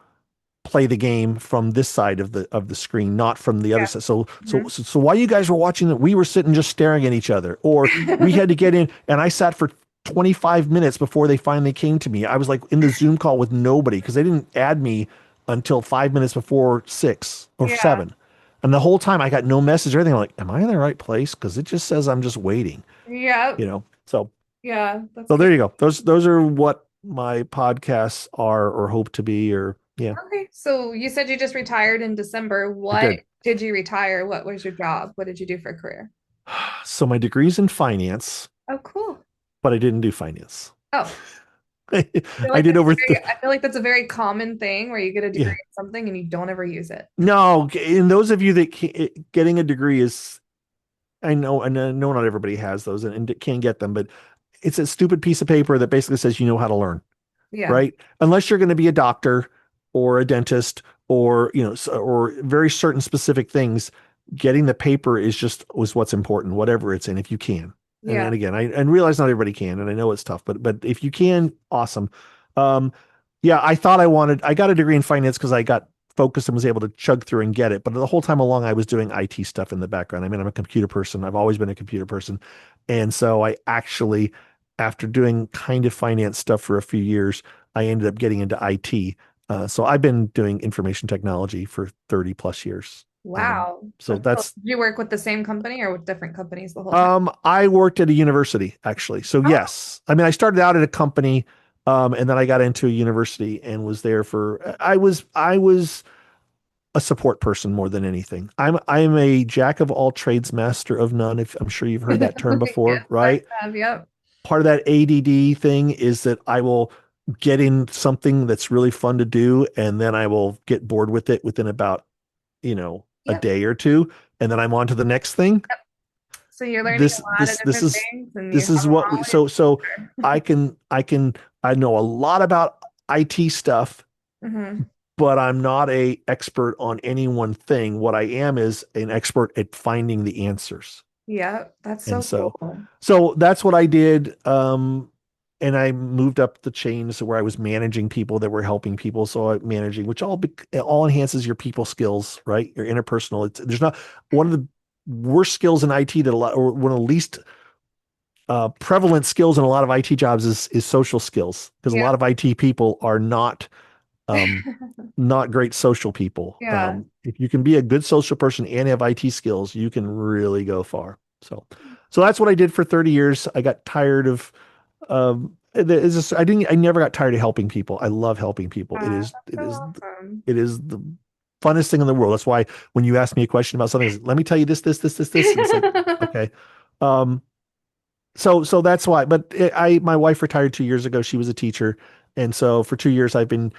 play the game from this side of the screen, not from the other Yeah. side. So so Mhm. so, so while you guys were watching it, we were sitting just staring at each other, or we had to get in, and I sat for 25 minutes before they finally came to me. I was like in the Zoom call with nobody because they didn't add me until 5 minutes before 6 or 7. And the whole time I got no message or anything. I'm like, am I in the right place? Because it just says I'm just waiting, Yeah. So Yeah. That's so good. there you go. Those are what my podcasts are or hope to be, or yeah, Okay. So you said you just retired in December. I What did. did you retire? What was your job? What did you do for a career? So my degree's in finance, Oh, cool. but I didn't do finance. Oh, I feel I like did that's over, I feel like that's a very common thing where you get a degree yeah. in something and you don't ever use it. No, and those of you that getting a degree is, I know not everybody has those and can't get them, but it's a stupid piece of paper that basically says you know how to learn, Yeah. right? Unless you're going to be a doctor or a dentist or, or very certain specific things. getting the paper was what's important, whatever it's in, if you can. And Yeah. again, I realize not everybody can, and I know it's tough, but if you can, awesome. Um, yeah, I got a degree in finance because I got focused and was able to chug through and get it. But the whole time along, I was doing IT stuff in the background. I mean, I'm a computer person. I've always been a computer person. And so I actually, after doing kind of finance stuff for a few years, I ended up getting into IT. So I've been doing information technology for 30 plus years. Wow. So That's cool. that's, Did you work with the same company or with different companies the whole time? I worked at a university actually. So Oh, yes, I mean, I started out at a company, and then I got into a university and was there I was a support person more than anything. I'm a jack of all trades, master of none. If I'm sure you've heard that term yes, before, I right? have. Yep. Part of that ADD thing is that I will get in something that's really fun to do, and then I will get bored with it within about, a Yep. day or two, and then I'm on to the next thing. So you're learning This a lot of this this different is things and you this have is them what we always. so I know a lot about IT stuff, Hmm. but I'm not a expert on any one thing. What I am is an expert at finding the answers. Yep. That's And so so cool. so that's what I did. And I moved up the chains where I was managing people that were helping people. So I managing, which all enhances your people skills, right? Your interpersonal. There's not one of the worst skills in IT or one of the least prevalent skills in a lot of IT jobs is social skills, because a lot Yep. of IT people are um, not great social people. Yeah. If you can be a good social person and have IT skills, you can really go far. So that's what I did for 30 years. I got tired of, I never got tired of helping people. I love helping people. That's so awesome. It is the funnest thing in the world. That's why when you ask me a question about something, let me tell you this, and it's like, okay. Um, so that's why. But my wife retired 2 years ago. She was a teacher, and so for 2 years I've been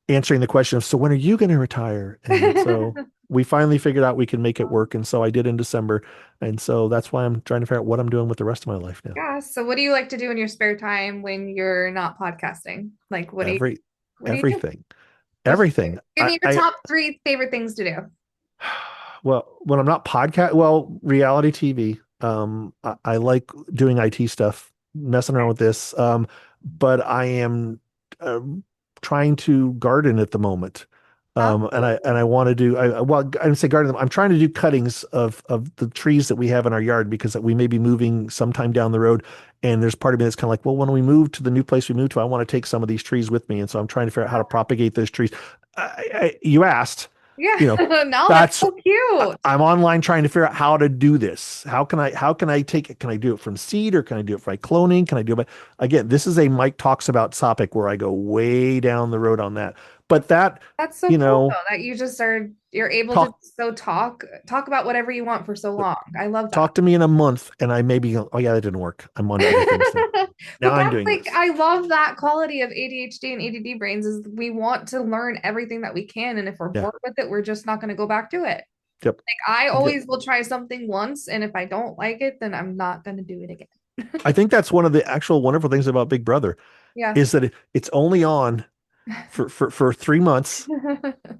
answering the question of, so when are you going to retire? And so we finally figured out we can make it work, and so I did in December, and so that's why I'm trying to figure out what I'm doing with the rest of my life now. Yeah. So what do you like to do in your spare time when you're not podcasting? Like Every what do you do? everything, What's everything. give me your top three favorite things to do? Well, when I'm not reality TV. I like doing IT stuff, messing around with this. But I am um, trying to garden at the moment. And I want to do I didn't say garden. I'm trying to do cuttings of the trees that we have in our yard, because we may be moving sometime down the road. And there's part of me that's kind of like, well, when we move to the new place we moved to, I want to take some of these trees with me. And so I'm trying to figure out how to propagate those trees. You asked, Yeah. you know, No, that's that's so cute. I'm online trying to figure out how to do this. How can I take it? Can I do it from seed, or can I do it by cloning? Can I do it by, again, this is a Mike talks about topic where I go way down the road on that. But that, That's so you cool know, though that you just are you're able to talk so talk about whatever you want for so long. I love that. talk to me in a month and I maybe go, oh yeah, that didn't work. I'm on to other things now. Now But I'm that's doing like this. I love that quality of ADHD and ADD brains is we want to learn everything that we can, and if we're Yeah. bored with it, we're just not going to go back to it. Yep. Like I Yep. always will try something once, and if I don't like it, then I'm not going to do it again. I think that's one of the actual wonderful things about Big Brother, Yeah. is that it's only on for 3 months.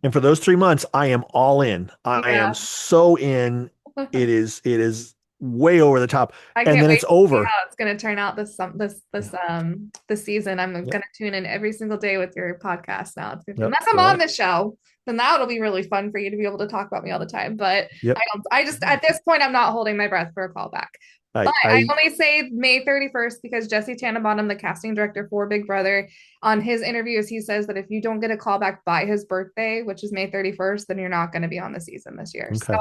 And for those 3 months, I am all in. I am Yeah. so in. It is way over the top. I And can't then wait it's to see over. how it's going to turn out Yeah. this season. I'm Yep. going to tune in every single day with your podcast now. It's gonna, Yep. unless I'm on Well, the show, then that'll be really fun for you to be able to talk about me all the time. But yep. I just at this point I'm not holding my breath for a callback. But I I only say May 31st because Jesse Tannenbaum, the casting director for Big Brother, on his interviews, he says that if you don't get a call back by his birthday, which is May 31st, then you're not going to be on the season this year. okay. So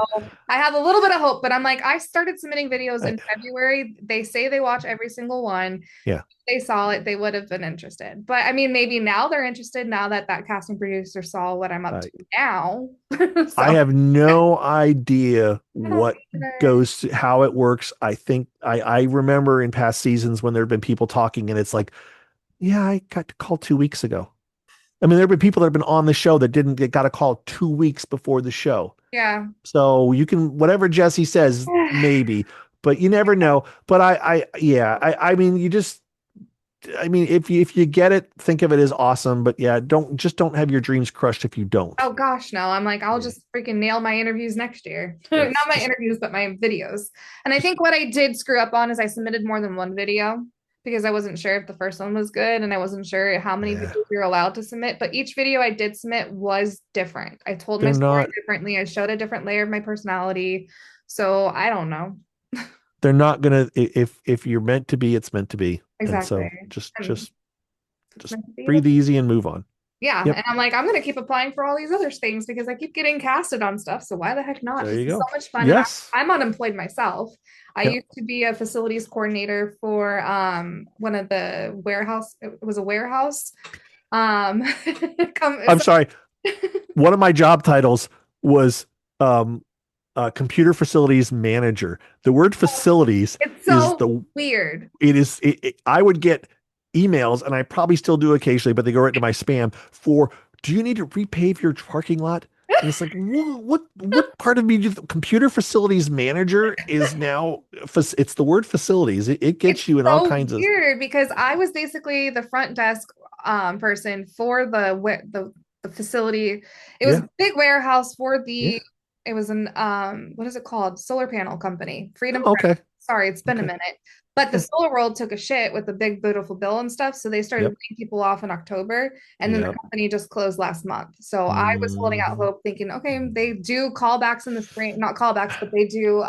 I have a little bit of hope, but I'm like, I started submitting videos I, in February. They say they watch every single one. yeah. If they saw it, they would have been interested. But I mean, maybe now they're interested now that that casting producer saw what I'm up I to now. I So have no idea I don't what goes to, how it works. I think I remember in past seasons when there have been people talking, and it's like, yeah, I got to call 2 weeks ago. I mean, there have been people that have been on the show that didn't get got a call 2 weeks before the show. yeah. So you can, whatever Jesse says, maybe, but you never know. But yeah, I mean, you just, I mean, if you get it, think of it as awesome. But yeah, don't have your dreams crushed if you don't. Oh gosh, no. I'm like, I'll Yeah. just freaking nail my interviews next year. Not Yes. my interviews, but my videos. And I think what I did screw up on is I submitted more than one video because I wasn't sure if the first one was good and I wasn't sure how many Yeah. videos you're allowed to submit. But each video I did submit was different. I told my They're story not differently. I showed a different layer of my personality. So I don't know. they're not gonna if you're meant to be, it's meant to be. And Exactly. so just And just if it's just meant to be, breathe easy and move on. yeah. Yep. And I'm like, I'm gonna keep applying for all these other things because I keep getting casted on stuff. So why the heck not? There This you is so go. much fun. And Yes. I'm unemployed myself. I Yep. used to be a facilities coordinator for one of the warehouse, it was a warehouse. Um I'm so sorry. One of my job titles was um computer facilities manager. The word facilities it's is so weird. I would get emails, and I probably still do occasionally, but they go right to my spam for, do you need to repave your parking lot? And it's like, what part of me do computer facilities manager is now, it's the word facilities. It It's gets you in all so kinds of, weird because I was basically the front desk person for the facility. It was yeah, a big warehouse for yeah. the it was an what is it called? Solar panel company. Freedom Oh, Press. okay. Sorry, it's been a Okay. minute. But the Yeah. solar world took a shit with the big beautiful bill and stuff. So they started Yep. laying people off in October. And then the Yep. company just closed last month. So I was holding out Hmm. hope, thinking, okay, they do callbacks in the spring, not callbacks, but they do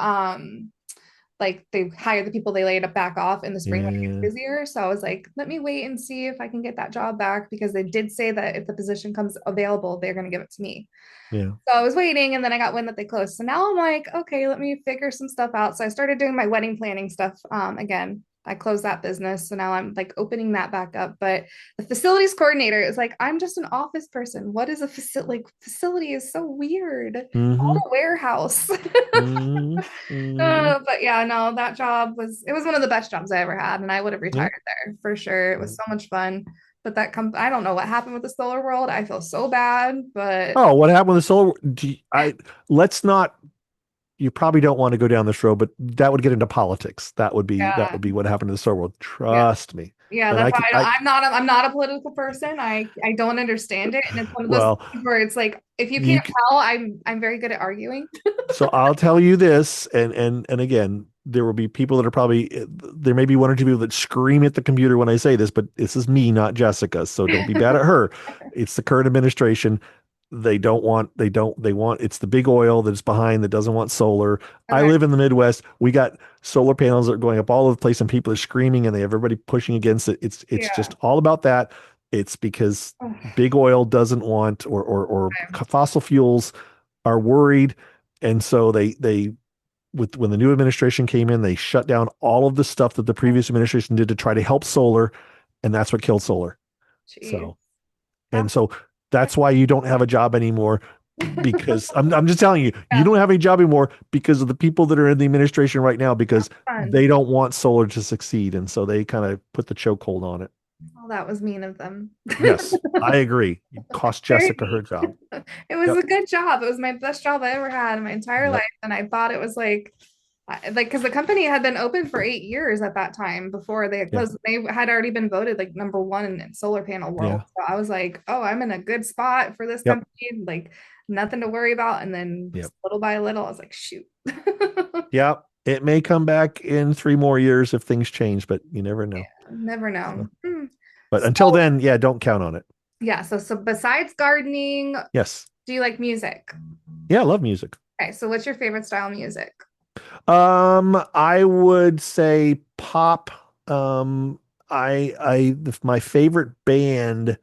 like they hire the people they laid back off in the spring when it gets Yeah. busier. So I was like, let me wait and see if I can get that job back because they did say that if the position comes available, they're going to give it to me. Yeah. So I was waiting and then I got wind that they closed. So now I'm like, okay, let me figure some stuff out. So I started doing my wedding planning stuff again. I closed that business. So now I'm like opening that back up. But the facilities coordinator is like, I'm just an office person. What is a facility? Like, facility is so weird. Called Hmm. a warehouse. Hmm. Hmm. But yeah, no, that job it was one of the best jobs I ever had. And I would have Yeah. retired there for sure. It was so much fun. But I don't know what happened with the solar world. I feel so bad, but Oh, what happened with the solar? Let's not, you probably don't want to go down this road, but that would get into politics. That yeah. would be what happened to the solar world. Yeah. Trust me. Yeah, And that's I why could, I, I'm not a political person. I don't understand it. And it's one of those well, things where it's like if you you, can't tell, I'm very good at arguing. so I'll tell you this, and again, there will be people that are probably, there may be one or two people that scream at the computer when I say this, but this is me, not Jessica. So don't be bad at her. It's the current administration. They want, it's the big oil that's behind that doesn't want solar. I Okay. live in the Midwest. We got solar panels that are going up all over the place and people are screaming and they have everybody pushing against it. It's Yeah. just all about that. It's because big oil doesn't want, or Okay. fossil fuels are worried. And so they with when the new administration came in, they shut down all of the stuff that the previous administration did to try to help solar, and that's what killed solar. Jeez. So, and That's so that's why you don't have a job anymore, because I'm just telling you, you yeah, don't have a job anymore because of the people that are in the administration right now, because fun. they don't want solar to succeed, and so they kind of put the chokehold on it. Oh, that was mean of them. Yes, I agree. You cost Very Jessica her mean. job. It was Yep. a good job. It was my best job I ever had in my entire life. Yep. And I thought it was like because the company had been open for 8 years at that time before they had Yeah. closed. They had already been voted like number one in solar panel world. Yeah. So I was like, oh, I'm in a good spot for this Yep. company, like nothing to worry about. And then Yep. just little by little, I was like, shoot. Yep. It may come back in 3 more years if things change, but you never know. Never know. So, Hmm. but So until then, yeah, don't count on it. yeah, so besides gardening, Yes. do you like music? Yeah, I love music. Okay, so what's your favorite style of music? I would say pop. Um, my favorite band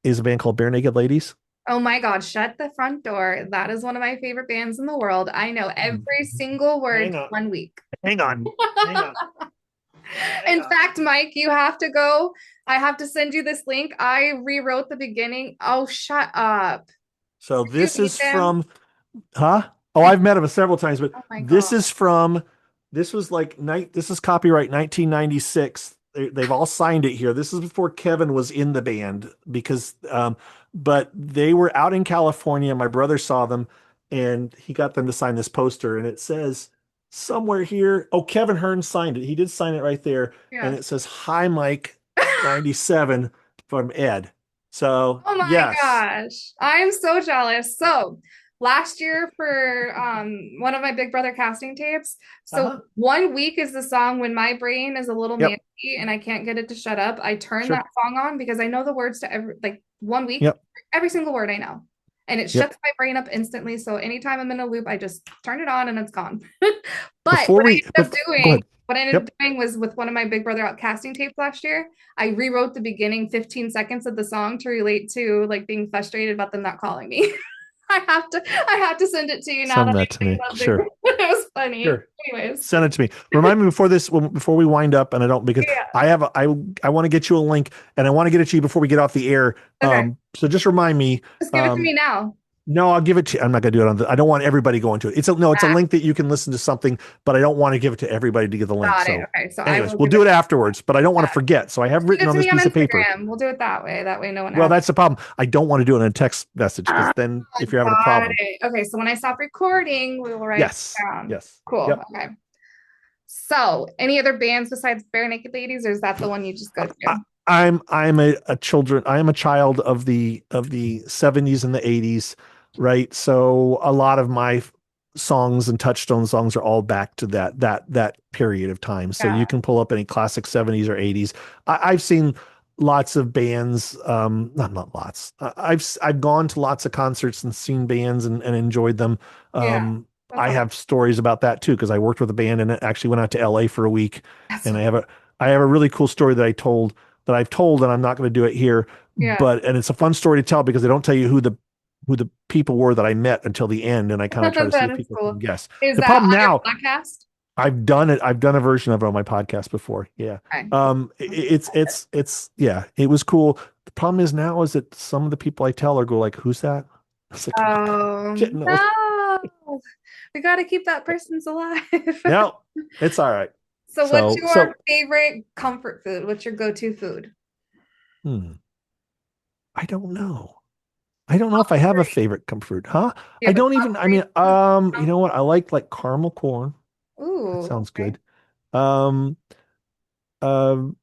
is a band called Bare Naked Ladies. Oh my God, Shut the Front Door. That is one of my favorite bands in the world. I know every single word Hang on, 1 week. hang on, hang on, hang In on. fact, Mike, you have to go. I have to send you this link. I rewrote the beginning. Oh, shut up. So Did you this meet is them? from, huh? Oh, Did, I've met him several times, but oh my God. this is from, this was like night. This is copyright 1996. They've all signed it here. This is before Kevin was in the band, because, but they were out in California. My brother saw them, and he got them to sign this poster, and it says somewhere here. Oh, Kevin Hearn signed it. He did sign it right there, and Yeah. it says, "Hi, Mike." 97 from Ed. So Oh my yes. gosh. I'm so jealous. So last year for one of my Big Brother casting tapes, so Uh-huh. 1 week is the song when my brain is a little Yep. manicky and I can't get it to shut up. I turn Sure. that song on because I know the words to every like 1 week, Yep. every single word I know. And it Yep. shuts my brain up instantly. So anytime I'm in a loop, I just turn it on and it's gone. But Before what I we ended up go doing, ahead. what I ended up Yep. doing was with one of my Big Brother out casting tapes last year, I rewrote the beginning 15 seconds of the song to relate to like being frustrated about them not calling me. I have to send it to you now Send that that to I me. love Big Sure. Brother. It was funny. Sure. Anyways. Send it to me. Remind me before this, before we wind up, and I don't because Yeah. I want to get you a link, and I want to get it to you before we get off the air. Okay. So just remind me. Just give it to Um, me now. no, I'll give it to. I'm not gonna do it on the. I don't want everybody going to it. It's a Ah, link that you can listen to something, but I don't want to give it to everybody to get the link. got it. So, Okay. So I anyways, will we'll give do it. it afterwards, but I don't want to forget. So I have Just give written it on to this me on piece of paper. Instagram. We'll do it that way. That way no one Well, asks. that's the problem. I don't want to do it in a text message because Ah, then if you're having a got problem, it. Okay. So when I stop recording, we will write it yes, down. yes, Cool. yep. Okay. So any other bands besides Bare Naked Ladies, or is that the one you just go I, to? I'm I am a child of the 70s and the 80s, right? So a lot of my songs and touchstone songs are all back to that period of time. So Yeah. you can pull up any classic 70s or 80s. I've seen lots of bands, not lots. I've gone to lots of concerts and seen bands and enjoyed them. Yeah. Um, That's I awesome. have stories about that too because I worked with a band and actually went out to LA for a week, That's and so I have a really cool story that I've told, and I'm not going to do it here. yeah. But and it's a fun story to tell because they don't tell you who the people were that I met until the end, and I kind of try to see That if is people can cool. guess. Is The that problem on your now, podcast? I've done it. I've done a version of it on my podcast before. Yeah. Okay. It's yeah, it was cool. The problem is now is that some of the people I tell are go like, "Who's that?" It's like, oh, shit, no, No. We got to keep that person's alive. no, it's all right. So, what's So your favorite comfort food? What's your go-to food? hmm, I don't know. I don't know if I have a Great. favorite comfort, huh? Do you I have a don't top even, I three mean, food? you know what? I like caramel corn. That Ooh, sounds okay. good. Um, um,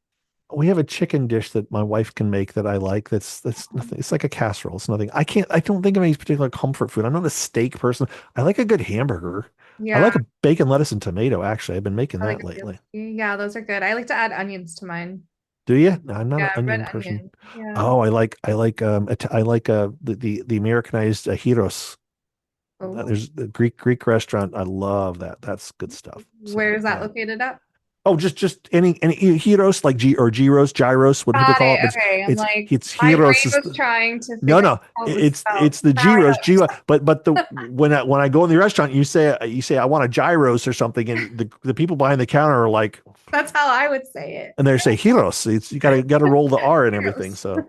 we have a chicken dish that my wife can make that I like. That's nothing. It's like a casserole. It's nothing. I don't think of any particular comfort food. I'm not a steak person. I like a good hamburger. I Yeah, like a bacon, lettuce, and tomato, actually. I've been making I like that a lately. yeah, those are good. I like to add onions to mine. Do you? No, I'm not an Yeah, red onion person. onion. Yeah. Oh, I like the Americanized gyros. Oh, There's the Greek restaurant. I love that. That's good stuff. where So is that yeah. located at? Oh, just any gyros like gyros, what people Got call it. it, but Okay. I'm like, it's my gyros brain is was trying to no, figure no. out how it was spelled. It's the Now I gyros, gyro. know. But the when I go in the restaurant, you say I want a gyros or something, and the people behind the counter are like, That's how I would say and they say gyros. It's you gotta roll the R and everything. it. So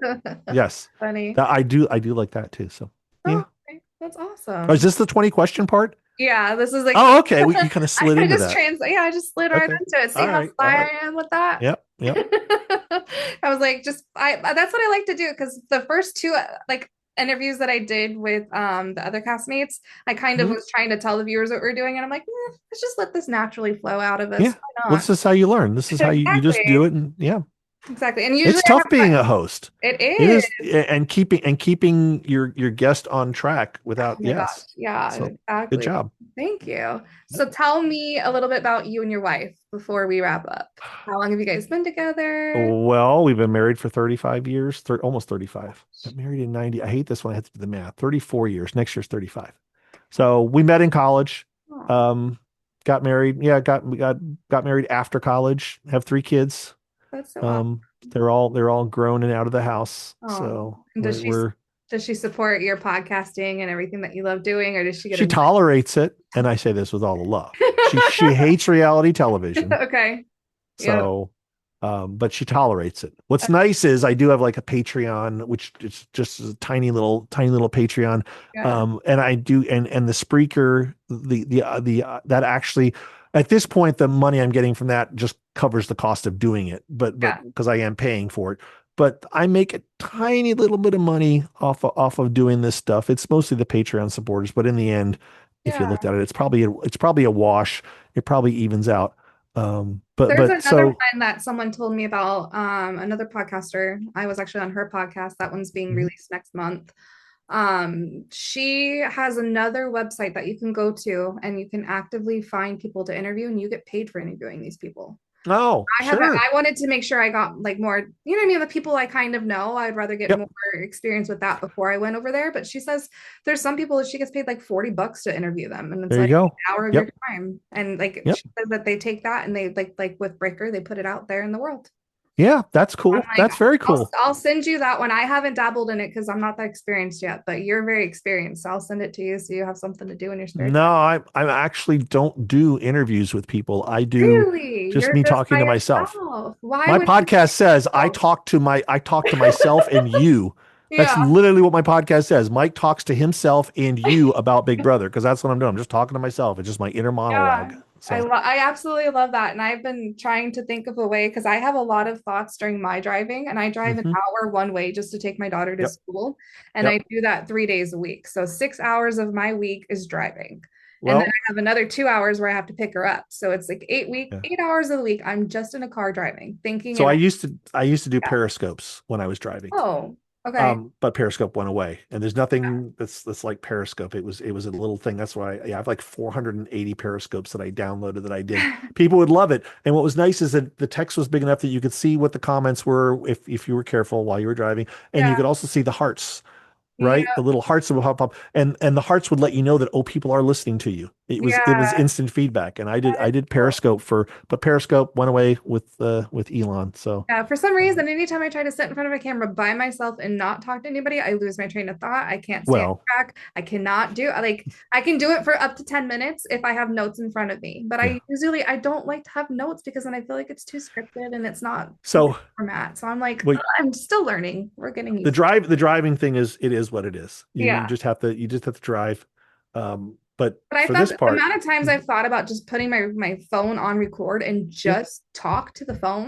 yes, Funny. that I do like that too. So yeah. Oh, okay. That's Oh, is awesome. this the 20 question part? Yeah, this is like Oh, okay. You kind of I slid into just that. yeah, I just slid right Okay. into it. See All how right. All sly right. I am with that? Yep. Yep. I was like, just I that's what I like to do because the first two like interviews that I did with the other castmates, I kind of Mhm. was trying to tell the viewers what we're doing, and I'm like, let's just let this naturally flow out of us. Yeah. Why Well, not? this is how you learn. This is how you just do Exactly. it. And yeah, Exactly. And usually it's I tough have being a host. it It is. is, and keeping your guest on track Oh without, my gosh. yes. Yeah, So good exactly. job. Thank you. Yep. So tell me a little bit about you and your wife before we wrap up. How long have you guys been together? Well, we've been married for 35 years, almost 35. Got married in 90. I hate this one. I have to do the math. 34 years. Next year's 35. So we met in college. Oh, Um, got married. Yeah, got married after college. Have three kids. that's so awesome. Um, they're all grown and out of the house. Oh, So and does she support your podcasting and everything that you love doing, or does she get she annoyed? tolerates it, and I say this with all the love. She hates reality television. Okay. Yep. So, but she tolerates it. What's nice is I do have like a Patreon, which is just a tiny little Patreon. Yeah. And I do, and the Spreaker, that actually, at this point, the money I'm getting from that just covers the cost of doing it, but Yeah. because I am paying for it. But I make a tiny little bit of money off of doing this stuff. It's mostly the Patreon supporters, but in the end, if you Yeah. looked at it, it's probably a wash. It probably evens out. There's But another so one that someone told me about, another podcaster. I was actually on her podcast. That one's being mhm. released next month. She has another website that you can go to and you can actively find people to interview and you get paid for interviewing these people. Oh, sure. I wanted to make sure I got like more, you know what I mean? The people I kind of know, I'd rather get more Yep. experience with that before I went over there. But she says there's some people that she gets paid like $40 to interview them. And it's There you like go. an hour of your Yep. time. And like Yep. she says that they take that and they like with Breaker, they put it out there in the world. Yeah, that's I'm cool. like, That's very cool. I'll send you that one. I haven't dabbled in it because I'm not that experienced yet, but you're very experienced. So I'll send it to you so you have something to do in your spare No, time. I actually don't do interviews with people. I do Really? just You're me just talking by to myself. yourself. Why My would you podcast says go? I talk to myself and you. That's Yeah. literally what my podcast says. Mike talks to himself and you about Big Brother because that's what I'm doing. I'm just talking to myself. It's just my inner Yeah, monologue. So, I absolutely love that. And I've been trying to think of a way because I have a lot of thoughts during my driving and I drive an mhm. hour one way just to take my daughter to Yep. school. And I Yep. do that 3 days a week. So 6 hours of my week is driving. And then Well, I have another 2 hours where I have to pick her up. So it's like yeah. 8 hours of the week. I'm just in a car driving, thinking So and I used to do yeah. periscopes when I was driving. Oh, okay. But Periscope went away, and there's nothing that's like Periscope. It was a little thing. That's why I have like 480 Periscopes that I downloaded that I did. People would love it. And what was nice is that the text was big enough that you could see what the comments were if you were careful while you were driving, and you Yeah. could also see the hearts, right? Yeah. The little hearts that would pop up, and the hearts would let you know that oh, people are listening to you. It was Yeah. instant feedback, and That I is did cool. Periscope but Periscope went away with Elon. So Yeah, for some um, reason, anytime I try to sit in front of a camera by myself and not talk to anybody, I lose my train of thought. I can't stay on well, track. I cannot do like I can do it for up to 10 minutes if I have notes in front of me. But yeah. I don't like to have notes because then I feel like it's too scripted and it's not my So. format. So I'm like, Well, "Ugh, I'm still learning. We're getting the used to it." drive the driving thing is it is what it is. Yeah. You just have to drive. But But I for thought this the part, amount of times I've thought about just putting my phone on record and yep. just talk to the phone